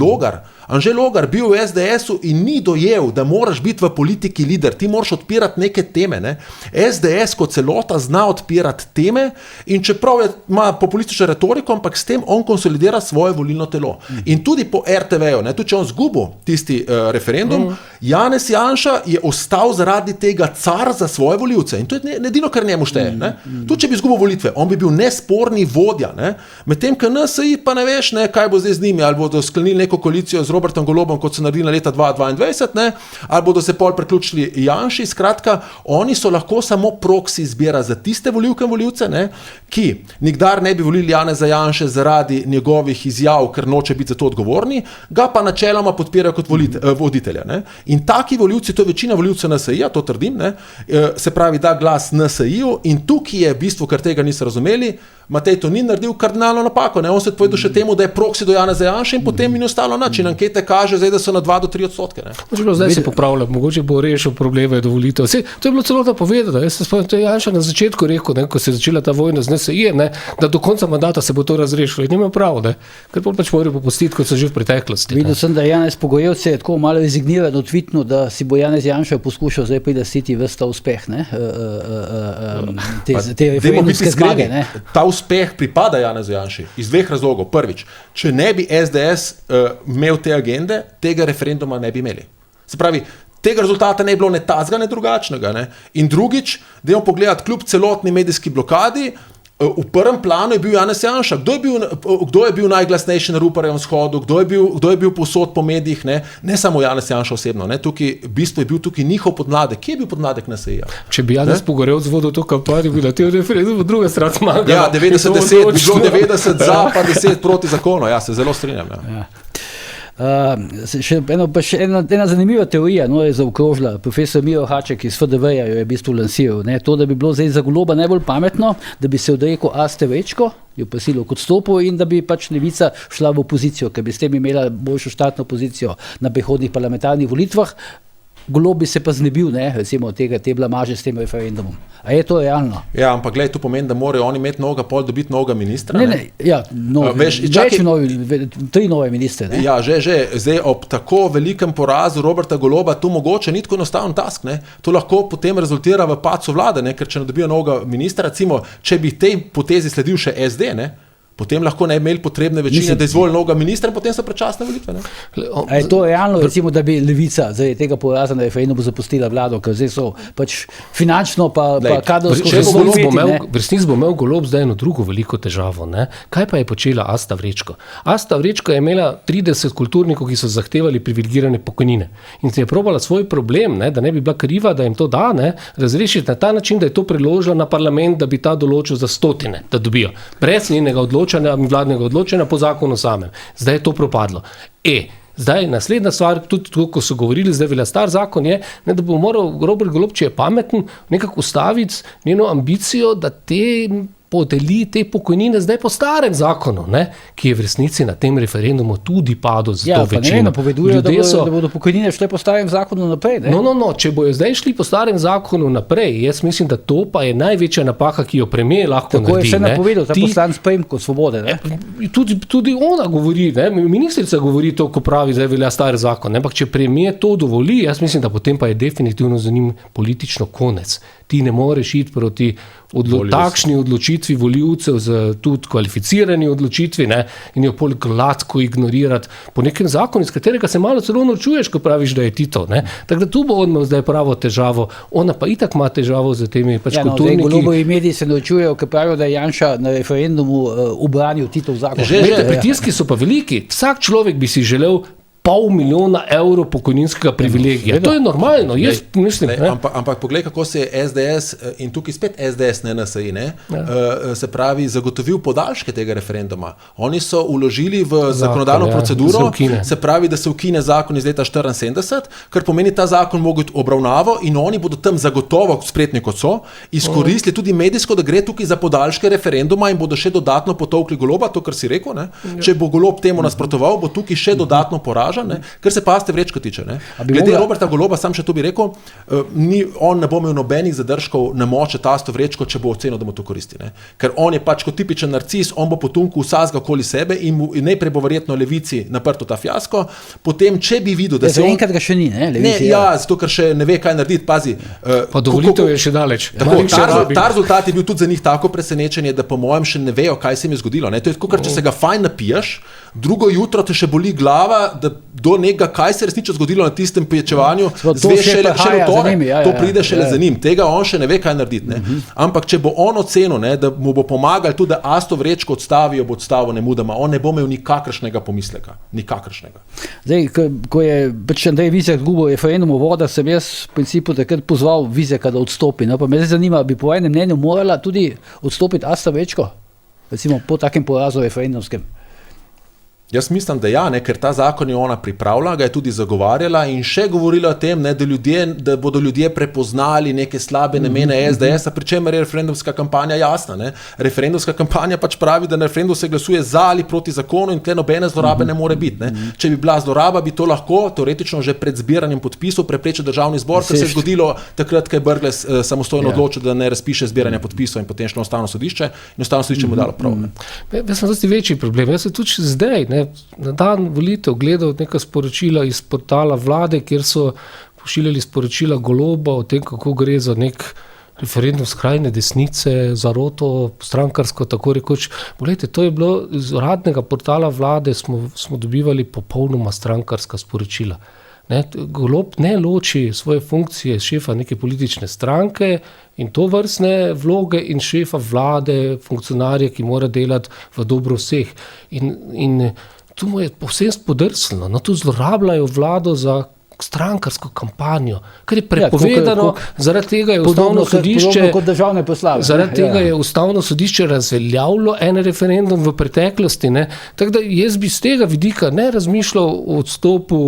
Anže Logar bil v SDS-u in ni dojel, da moraš biti v politiki lider. Ti moraš odpirati neke teme. SDS kot celota zna odpirati teme in čeprav ima populistično retoriko, ampak s tem on konsolidira svoje volilno telo. In tudi po RTV-ju, tudi če on zgubil tisti referendum, Janez Janša je ostal zaradi tega car za svoje volivce. In to je edino, kar njemu šteje. Tudi če bi izgubil volitve, on bi bil nesporni vodja. Medtem, ko NSI pa ne veš, kaj bo zdaj z njimi, ali bodo sklenili neko koalicijo z Robertom Golobom, kot so naredili leta 2022, ali bodo se pol priključili Janši. Skratka, oni so lahko samo proksi izbira za tiste volivke in volivce, ki nikdar ne bi volili Janeza Janše zaradi njegovih izjav, ker noče biti za to odgovorni, ga pa načeloma podpirajo kot voditelja. In taki volivci, to je večina volivcev NSI-ja, to trdim, se pravi, da glas NSI-ju in tukaj je v bistvu, ker tega niso razumeli, Matej Tonin naredil kardinalno napako. On se odpovedal še temu, da je proksi do Janeza Janše in potem mi ni ostalo nič. In ankete kaže zdaj, da so na 2-3%. Zdaj se popravlja, mogoče bo rešil probleme do volitev. To je bilo celotno povedano. Jaz se spomnim, to je Janša na začetku rekel, ko se je začela ta vojna z NSI, da do konca mandata se bo to razrešilo. In nima prav, ker pač morajo popustiti, kot so že v preteklosti. Videl sem, da Janez Pogojevce je tako malo rezigniran, odvitno, da si bo Janez Janša poskušal zdaj pridesiti ves ta uspeh, te referendumske zmage. Ta uspeh pripada Janezu Janši iz dveh razlogov. Prvič, če ne bi SDS imel te agende, tega referenduma ne bi imeli. Se pravi, tega rezultata ne bi bilo ne tazga, ne drugačnega. In drugič, dajmo pogledati, kljub celotni medijski blokadi, v prvem planu je bil Janez Janša. Kdo je bil najglasnejši na Ruparjevem shodu, kdo je bil povsod po medijih, ne samo Janez Janša osebno. V bistvu je bil tukaj njihov podmladek. Kje je bil podmladek NSI-ja? Če bi Janez Pogorevc vodil to kampanjo, bi na tem referendumu druga stran zmagala. Ja, 90-10, bi bilo 90 za, pa 10 proti zakonu. Ja, se zelo strinjam. Ja. Še ena zanimiva teorija je zaokrožila. Profesor Miro Haček iz FDV-ja jo je v bistvu lansiral. To, da bi bilo zdaj za Goloba najbolj pametno, da bi se odrekel Aste Vrečko, jo prisilil k odstopu in da bi pač Levica šla v opozicijo, ker bi s tem imela boljšo štartno pozicijo na prihodnjih parlamentarnih volitvah. Golob bi se pa znebil, recimo te blamaže s tem referendumom. A je to realno? Ja, ampak glej, to pomeni, da morajo oni imeti novega pol dobiti novega ministra. Tri nove ministre. Ne? Ja, že. Zdaj ob tako velikem porazu Roberta Goloba to mogoče ni tako enostaven task. Ne? To lahko potem rezultira v padcu vlade, ker če ne dobijo novega ministra, recimo, če bi tej potezi sledil še SD, potem lahko ne imeli potrebne večine, da izvoli novega ministra, potem so predčasne volitve. A je to realno, recimo, da bi Levica zaradi tega poraza na referendumu zapustila vlado, ker zdaj so pač finančno pa kadrovsko v resnici bo imel Golob zdaj eno drugo veliko težavo. Kaj pa je počela Asta Vrečko? Asta Vrečko je imela 30 kulturnikov, ki so zahtevali privilegirane pokojnine. In se je probala svoj problem, da ne bi bila kriva, da jim to da, razrešiti na ta način, da je to preložila na parlament, da bi ta določil za 100, da dobijo. Brez njenega vladnega odločanja po zakonu samem. Zdaj je to propadlo. Zdaj, naslednja stvar, tudi to, ko so govorili, zdaj velja star zakon, je, da bo moral Robert Golob, če je pameten, nekako ustaviti njeno ambicijo, da podeli te pokojnine zdaj po starem zakonu, ki je v resnici na tem referendumu tudi padel z to večino. Napovedujejo, da bodo pokojnine šle po starem zakonu naprej. No, če bojo zdaj šli po starem zakonu naprej, jaz mislim, da to pa je največja napaka, ki jo premier lahko naredi. Tako je vse napovedal, ta poslanec Premko Svobode. Tudi ona govori, ministrica govori to, ko pravi, da velja star zakon, ampak če premier to dovoli, jaz mislim, da potem pa je definitivno za njim politično konec. Ti ne moreš iti proti takšni odločitvi volivcev z tudi kvalificirani odločitvi in jo pol gladko ignorirati po nekem zakonu, iz katerega se malo celo norčuješ, ko praviš, da je Tito. Tako da tu bo on imel zdaj pravo težavo. Ona pa itak ima težavo z temi kulturniki. Golobovi mediji se norčujejo, ko pravijo, da je Janša na referendumu ubranil Titov zakon. Pritiski so pa veliki. Vsak človek bi si želel 500 000 evrov pokojninskega privilegija. To je normalno, jaz mislim. Ampak poglej, kako se je SDS, in tukaj spet SDS, ne NSI, se pravi, zagotovil podaljške tega referenduma. Oni so vložili v zakonodajno proceduro, se pravi, da se ukine zakon iz leta 1974, kar pomeni, ta zakon mogo obravnavo in oni bodo tam zagotovo, spretni kot so, izkoristili tudi medijsko, da gre tukaj za podaljške referenduma in bodo še dodatno potovkli Goloba, to, kar si rekel. Če bo Golob temu nasprotoval, bo tukaj še dodatno poražen. Ker se pa Aste Vrečko tiče. Glede Roberta Goloba, sam še to bi rekel, on ne bo imel nobenih zadržkov na moče Asto Vrečko, če bo ocenil, da mu to koristi. Ker on je pač kot tipičen narcis, on bo potunku vsazga okoli sebe in najprej bo verjetno Levici naprto ta fiasko, potem, če bi videl, da se enkrat ga še ni, Levici. Zato, ker še ne ve, kaj narediti, pazi. Pa dovolitev je še daleč. Ta rezultat je bil tudi za njih tako presenečenje, da po mojem še ne vejo, kaj se jim je zgodilo. To je tako, ker če se ga fajn napiješ, drugo jutro te še boli glava, da do nekega, kaj se resnično zgodilo na tistem piječevanju, zveš šele v torek, to pride šele za njim. Tega on še ne ve, kaj narediti. Ampak če bo on ocenil, da mu bo pomagal tudi, da Asto Vrečko odstavijo, bo odstavil nemudoma, on ne bo imel nikakršnega pomisleka. Nikakršnega. Zdaj, ko je Andrej Vizjak izgubil referendum o vodah, sem jaz v principu takrat pozval Vizjaka, da odstopi. Pa me zdaj zanima, bi po enem mnenju morala tudi odstopiti Asta Vrečko? Recimo po takem porazu referendumskem. Jaz mislim, da ja, ker ta zakon je ona pripravila, ga je tudi zagovarjala in še govorila o tem, da bodo ljudje prepoznali neke slabe namene SDS-a, pri čemer je referendumska kampanja jasna. Referendumska kampanja pač pravi, da na referendum se glasuje za ali proti zakonu in tle nobene zlorabe ne more biti. Če bi bila zloraba, bi to lahko teoretično že pred zbiranjem podpisov preprečil državni zbor, kar se je zgodilo takrat, ko je Brglez samostojno odločil, da ne razpiše zbiranja podpisov in potem šlo Ustavno sodišče in Ustavno sodišče mu dalo prav. Jaz sem dosti večji problem. Jaz sem tudi zdaj, na dan volitev gledal neka sporočila iz portala vlade, kjer so pošiljali sporočila Goloba o tem, kako gre za nek referendum skrajne desnice, zaroto, strankarsko, tako rekoč. Poglejte, to je bilo iz uradnega portala vlade, smo dobivali popolnoma strankarska sporočila. Golob ne loči svoje funkcije šefa neke politične stranke in to vrstne vloge in šefa vlade, funkcionarja, ki mora delati v dobro vseh. In tu mu je povsem spodrsno. Tu zlorabljajo vlado za strankarsko kampanjo, kar je prepovedano, zaradi tega je ustavno sodišče zaradi tega je ustavno sodišče razveljavilo en referendum v preteklosti, ne. Tako da jaz bi z tega vidika ne razmišljal o odstopu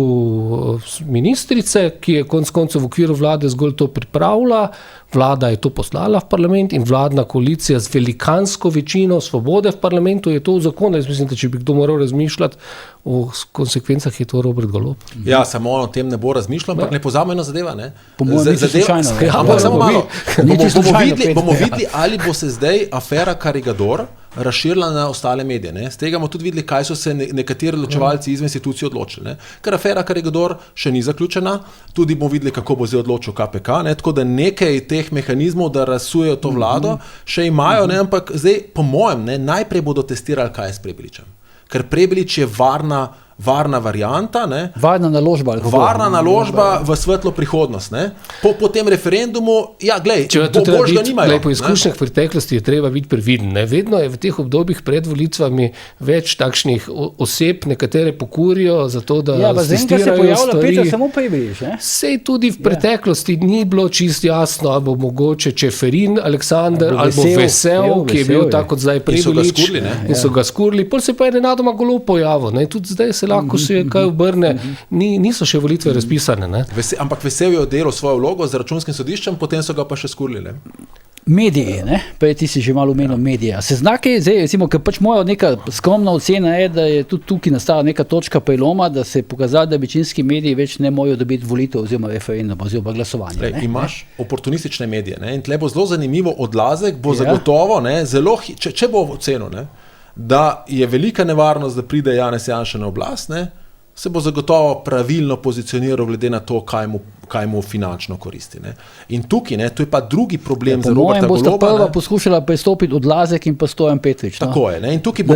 ministrice, ki je konec koncev v okviru vlade zgolj to pripravila, vlada je to poslala v parlament in vladna koalicija z velikansko večino svobode v parlamentu je to v zakonu. Jaz mislim, da če bi kdo moral razmišljati o konsekvencah, je to Robert Golob. Ja, samo o tem ne bo razmišljal, ampak ne pozabimo ena zadeva, ne? Po mojem niti slučajno. Ampak samo malo. Bomo videli, ali bo se zdaj afera Karigador razširila na ostale medije. Ne? Z tega bomo tudi videli, kaj so se nekateri ločevalci izven institucij odločili. Ne? Ker afera Karigador še ni zaključena, tudi bomo videli, kako bo zdaj odločil KPK, ne? Tako da nekaj teh mehanizmov, da razsujejo to vlado, še imajo, ne? Ampak zdaj, po mojem, ne, najprej bodo testirali, kaj je s Prebiličem. Ker Prebilič je varna varianta, ne? Varna naložba v svetlo prihodnost. Ne? Po tem referendumu, ja, glej, bož ga nimajo. Po izkušnjah v preteklosti je treba biti previden. Ne? Vedno je v teh obdobjih pred volitvami več takšnih oseb, nekatere pokurijo za to, da testirajo stvari. Samo Prebilič, ne? Sej tudi v preteklosti ni bilo čisto jasno, ali bo mogoče Čeferin, Aleksander, ali bo Vesel, ki je bil tako kot zdaj Prebilič. In so ga skurili. Pol se pa je nenadoma Golob pojavil. Ne? Tudi zdaj se lahko se kaj obrne, niso še volitve razpisane. Ne? Ampak Vesel je oddelal svojo vlogo z računskim sodiščem, potem so ga pa še skurili. Mediji, ne? Prej ti si že malo omenil medije. Se znake, zdaj, recimo, ker pač moja neka skromna ocena je, da je tudi tukaj nastala neka točka preloma, da se je pokazalo, da večinski mediji več ne morajo dobiti volitev oziroma referendum oziroma glasovanje. Imaš oportunistične medije, ne? In tle bo zelo zanimivo odlazek, bo zagotovo, ne? Zelo, če bo ocenil, ne? Da je velika nevarnost, da pride Janez Janša na oblast, ne, se bo zagotovo pravilno pozicioniral glede na to, kaj mu finančno koristi. Ne. In tukaj, ne, to je pa drugi problem za Roberta Goloba. Po mojem bosta prva poskušala pristopiti Odlazek in pa Stojan Petrič. Tako je. Ne. In tukaj bo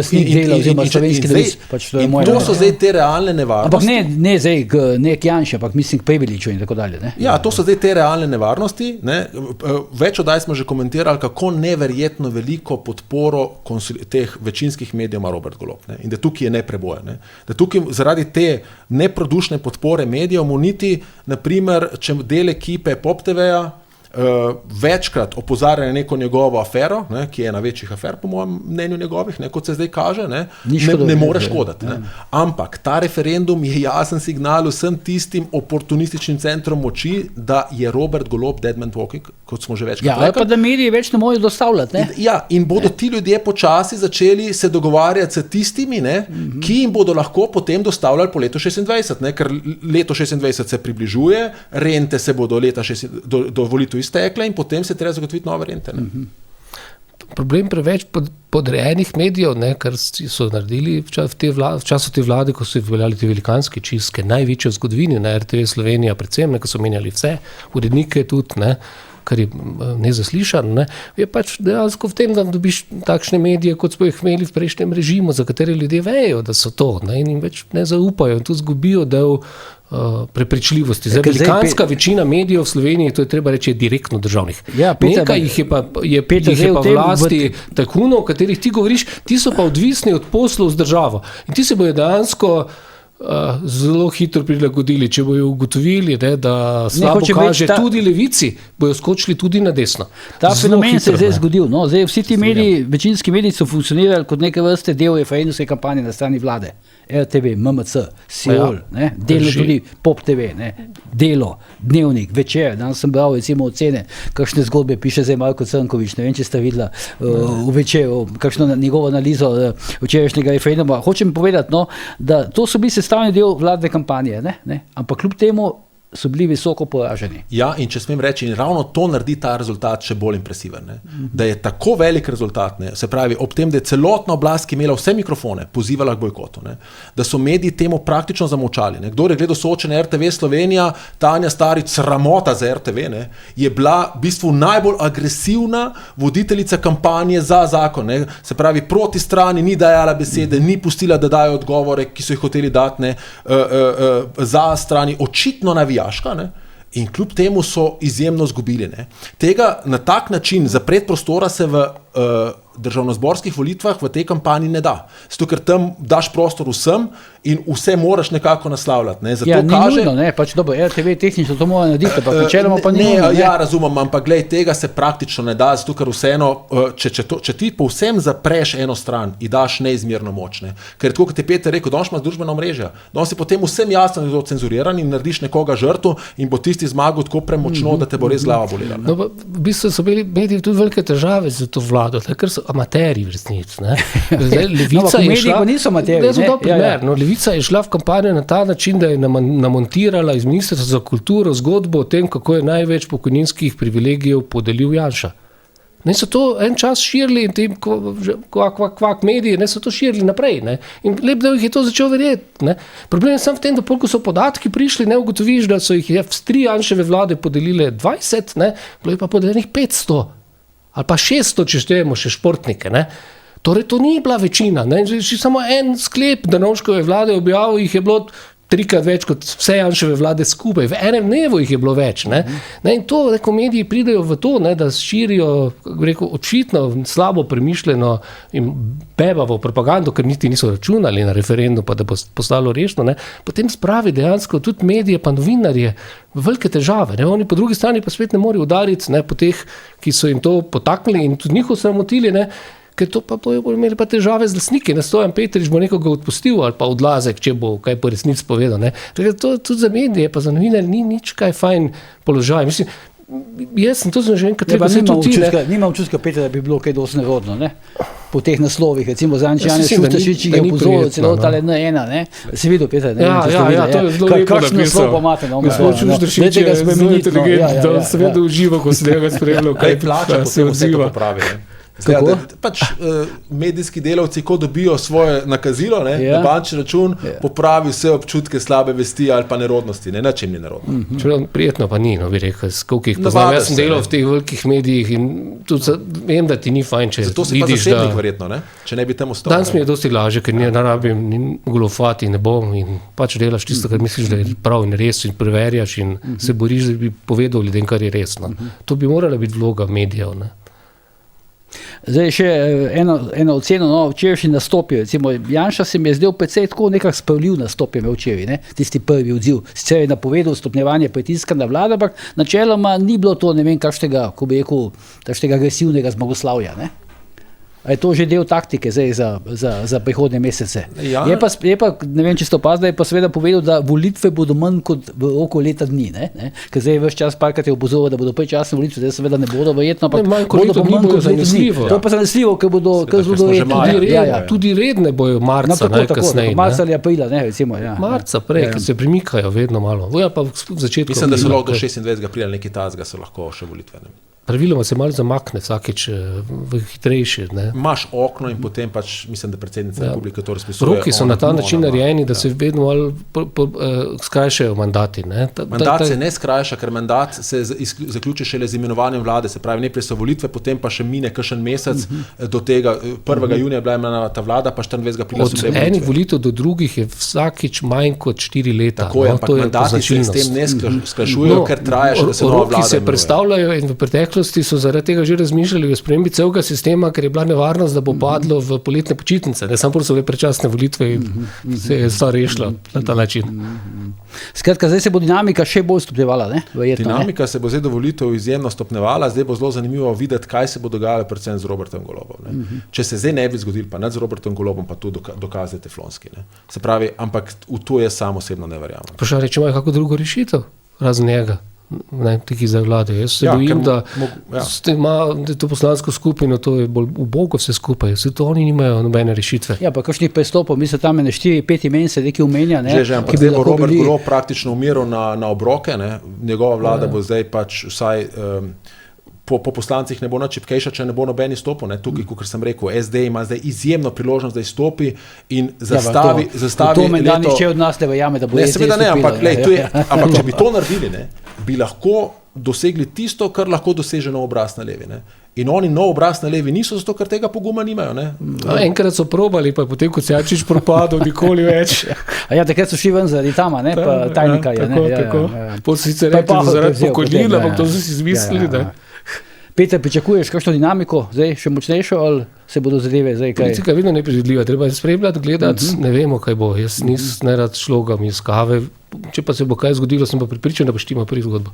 in to so zdaj te realne nevarnosti. Ampak ne zdaj ne k Janši, ampak mislim k Prebiliču in tako dalje. Ne. Ja, to so zdaj te realne nevarnosti. Ne. Več oddaj smo že komentirali, kako neverjetno veliko podporo teh večinskih medijev ima Robert Golob. Ne. In da tukaj je nepreboja. Ne. Da tukaj zaradi te neprodušne podpore medijev mu niti, naprimer, če del ekipe Pop TV-ja večkrat opozarja na neko njegovo afero, ne, ki je ena večjih afer, po mojem mnenju njegovih, ne, kot se zdaj kaže, ne more škoditi. Ne. Ampak ta referendum je jasen signal vsem tistim oportunističnim centrom moči, da je Robert Golob dead man walking, kot smo že večkrat rekli. Ja, pa da mediji več ne morejo dostavljati. Ne? Ja, in bodo ti ljudje počasi začeli se dogovarjati s tistimi, ne, ki jim bodo lahko potem dostavljali po letu 26, ne, ker leto 26 se približuje, rente se bodo do volitev iztekle in potem se treba zagotoviti nove rente. Ne? Problem preveč podrejenih medijev, ne, kar so naredili v času te vlade, ko so veljali te velikanske čistke, največje v zgodovini, na RTV Slovenija predvsem, ne, ko so menjali vse, urednike tudi, ne, kar je nezaslišano, ne, je pač dejansko v tem, da dobiš takšne medije, kot smo jih imeli v prejšnjem režimu, za katere ljudje vejo, da so to, ne, in več ne zaupajo in tu zgubijo del prepričljivosti. Zdaj, velikanska večina medijev v Sloveniji, to je treba reči, je direktno državnih. Ja, nekaj jih je pa vlasti tajkunov, o katerih ti govoriš, ti so pa odvisni od poslov z državo. In ti se bojo dejansko zelo hitro prilagodili, če bojo ugotovili, ne, da slabo kaže tudi levici, bojo skočili tudi na desno. Ta fenomen se je zdaj zgodil. No? Zdaj, vsi ti mediji, večinski mediji so funkcionirali kot neke vrste del referendumske kampanje na strani vlade. RTV, MMC, Seol, Delo tudi Pop TV, ne? Delo, Dnevnik, Večer. Danes sem bral recimo ocene, kakšne zgodbe piše zdaj Marko Crnković, ne vem, če ste videla v Večeru, kakšno njegovo analizo včerajšnjega referenduma. Hočem povedati, no, da to so bili sestavni del vladne kampanje, ne? Ampak kljub temu so bili visoko poraženi. Ja, in če smem reči, in ravno to naredi ta rezultat še bolj impresiven. Ne? Da je tako velik rezultat, ne? Se pravi, ob tem, da je celotna oblast, ki imela vse mikrofone, pozivala k bojkotu, ne? Da so mediji temu praktično zamolčali. Ne? Kdor je gledal soočenje RTV Slovenija, Tanja Starič, sramota za RTV, ne? Je bila v bistvu najbolj agresivna voditeljica kampanje za zakon. Ne? Se pravi, proti strani ni dajala besede, ni pustila, da dajo odgovore, ki so jih hoteli dati, ne? Za strani očitno navija. Ne? In kljub temu so izjemno zgubili. Ne? Tega na tak način zapreti prostora se v državnozborskih volitvah v tej kampanji ne da. Zato, ker tam daš prostor vsem in vse moraš nekako naslavljati. Ne. Zato Ja, ni nujno, ne, pač dobro, RTV tehnično to mora narediti, ampak načeloma pa ni ne, nujno. ja, razumem, ampak glej, tega se praktično ne da, zato ker vseeno, če ti povsem zapreš eno stran in daš neizmerno moč, ne. Ker tako, kot je Peter rekel, danes imaš družbena omrežja, danes je potem vsem jasno, da je to cenzuriran in narediš nekoga žrtvo in bo tisti zmagal tako premočno, da te bo res glava bolela. No, v bistvu so bili mediji tudi velike težave za to vlado, ker so amaterji v resnici. Levica No, mediji pa niso amaterji, Ne, ne? primer, no, Levica je šla v kampanjo na ta način, da je namontirala iz Ministrstva za kulturo zgodbo o tem, kako je največ pokojninskih privilegijev podelil Janša. Ne, so to en čas širili in tem kvak mediji, ne, so to širili naprej. Ne. In lep del jih je to začel verjeti. Ne. Problem je samo v tem, da ko so podatki prišli, ne ugotoviš, da so jih v 3 Janševe vlade podelile 20, ne, bilo je pa podeljenih 500 ali pa 600, če štejemo še športnike. Ne. Torej, to ni bila večina. Ne. Samo en sklep Drnovškove vlade objavil, jih je bilo 3-krat več kot vse Janševe vlade skupaj. V enem dnevu jih je bilo več. Ne. Ne, in to, ko mediji pridejo v to, ne, da širijo, kako rekel, očitno slabo premišljeno in bebavo propagando, ker niti niso računali na referendum, pa da bo postalo rešeno, ne, potem spravi dejansko tudi medije pa novinarje v velike težave. Ne. Oni po drugi strani pa spet ne morejo udariti, ne, po teh, ki so jim to potaknili in tudi njihov sramotili, ne, ker to pa bojo imeli pa težave z lastniki. Stojan Petrič bo nekoga odpustil ali pa Odlazek, če bo kaj po resnici povedal. Ne. To tudi za medije, pa za novinarje ni nič kaj fajn položaj. Mislim, jaz sem to že enkrat Ja, treba se tudi. nimam občutka, Peter, da bi bilo kaj dosti nerodno, ne? Po teh naslovih, recimo Janez mislim, da Šušteršič da je ni upozoril prijetno, celo no. tale N1, ne? Si videl, Peter, ne? Ja, vem, če ste videli, to je zelo lepo kakšen napisal. naslov pa imate, no, Gospod Šušteršič je zelo inteligent, da seveda uživa, ko se njega spremlja, Kaj plača, se potem vse to odziva. popravi. Ne. Kako? Pač medijski delavci, ko dobijo svoje nakazilo, ne, Ja. na bančni račun, popravi vse občutke slabe vesti ali pa nerodnosti. Ne, na čem ni nerodno. Čeprav prijetno pa ni, no, bi rekel, koliko jih Navadiš poznam. Jaz sem se, delal ne. v teh velikih medijih in tudi vem, da ti ni fajn, če Zato si pa vidiš, zasebnik da... verjetno, ne, če ne bi tam ostal. Danes mi je dosti lažje, ker ne rabim goljufati, ne bom in pač delaš tisto, kar misliš, da je prav in res in preverjaš in se boriš, da bi povedal ljudem, kar je resno. To bi morala biti vloga medijev. Ne. Zdaj še eno oceno, no, včerajšnji nastopi, recimo Janša se mi je zdel precej tako nekako spravljiv nastop je imel včeraj, ne, tisti prvi odziv. Sicer je napovedal stopnjevanje pritiska na vlado, ampak načeloma ni bilo to, ne vem, kakšnega, ko bi rekel, takšnega agresivnega zmagoslavja, ne. A je to že del taktike zdaj za prihodnje mesece? Ja. Je pa, ne vem, če ste opazili, je pa seveda povedal, da volitve bodo manj kot v roku leta dni, ne? Ker zdaj ves čas parkrat je opozoril, da bodo predčasne volitve, zdaj seveda ne bodo verjetno, ampak manj kot bodo leto dni bodo zanesljivo. To je pa zanesljivo, ker bodo kar zelo verjetno. Tudi redne bojo marca, najkasneje. Marca ali aprila, ne, recimo. Ja. Marca prej, ker se premikajo vedno malo. Ja, pa v začetku Mislim, da so aprila, lahko do 26. aprila nekaj tazga, so lahko še volitve. Ne. praviloma se malo zamakne vsakeč v hitrejše. Ne. Imaš okno in potem pač, mislim, da predsednica republike to razpisuje. Roki so na ta način narejeni, da se vedno malo skrajšajo mandati. Ne. Mandat se ne skrajša, ker mandat se zaključi šele z imenovanjem vlade, se pravi, najprej so volitve, potem pa še mine kakšen mesec do tega, 1. junija je bila imenovana ta vlada, pa 24. aprila so bile volitve. Od enih volitev do drugih je vsakič manj kot 4 leta. Tako je, ampak mandati se s tem ne skrajšujejo, ker traja še, da se nova vlada Roki se predstavljajo in v preteklosti so zaradi tega že razmišljali o spremembi celega sistema, ker je bila nevarnost, da bo padlo v poletne počitnice. Ne samo so bile predčasne volitve in se je stvar rešila na ta način. Skratka, zdaj se bo dinamika še bolj stopnjevala, ne? Verjetno, dinamika se bo zdaj do volitev izjemno stopnjevala, zdaj bo zelo zanimivo videti, kaj se bo dogajalo predvsem z Robertom Golobom. Ne? Če se zdaj ne bi zgodil, pa nad z Robertom Golobom, pa tu dokaze teflonski. Ne? Se pravi, ampak v to jaz sam osebno ne verjamem. Vprašanje, če imajo kako drugo rešitev, razen njega. Ne, tiki za vlade. Jaz se bojim, da to poslansko skupino, to je bolj ubogo vse skupaj. Vse to oni nimajo nobene rešitve. Ja, pa kakšnih prestopov, mislim, tam je 4-5 imen se nekaj umenja. Ne, že, ampak zdaj bo Robert Golob praktično umiral na obroke, ne? Njegova vlada bo zdaj pač vsaj po poslancih ne bo nič čipkejša, če ne bo noben izstopil. Tukaj, kot sem rekel, SD ima zdaj izjemno priložnost, da izstopi in zastavi to menda nihče od nas ne verjame, da bo SD izstopila. Ne, ampak če bi to naredili, ne, bi lahko dosegli tisto, kar lahko doseže nov obraz na levi. Ne. In oni nov obraz na levi niso, zato ker tega poguma nimajo. Ne. Enkrat so probali, pa potem, ko se Jačič propadel, nikoli več. Ja, takrat so šli ven zaradi tama, ne, pa tajnika je. Tako. Potem so sicer rekli, zaradi pokojnina, ampak to so si izmislili. Peter, pričakuješ kakšno dinamiko, zdaj še močnejšo, ali se bodo zadeve zdaj kaj? Politika je vedno nepredvidljiva, treba je spremljati, gledati, ne vemo, kaj bo. Jaz nisem nerad šlogam iz kave, če pa se bo kaj zgodilo, sem pa pripričan, da bo štima prvi zgodbo.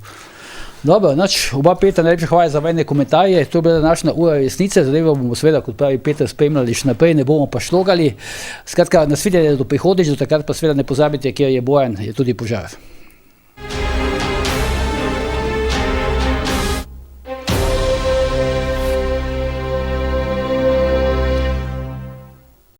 Dobro, oba Petra, najlepša hvala za vajne komentarje, to je bila današnja ura resnice, zadevo bomo seveda, kot pravi Peter, spremljali še naprej, ne bomo pa šlogali. Skratka, nasvidenje do prihodnjič, do takrat pa seveda ne pozabite, kjer je Bojan, je tudi požar.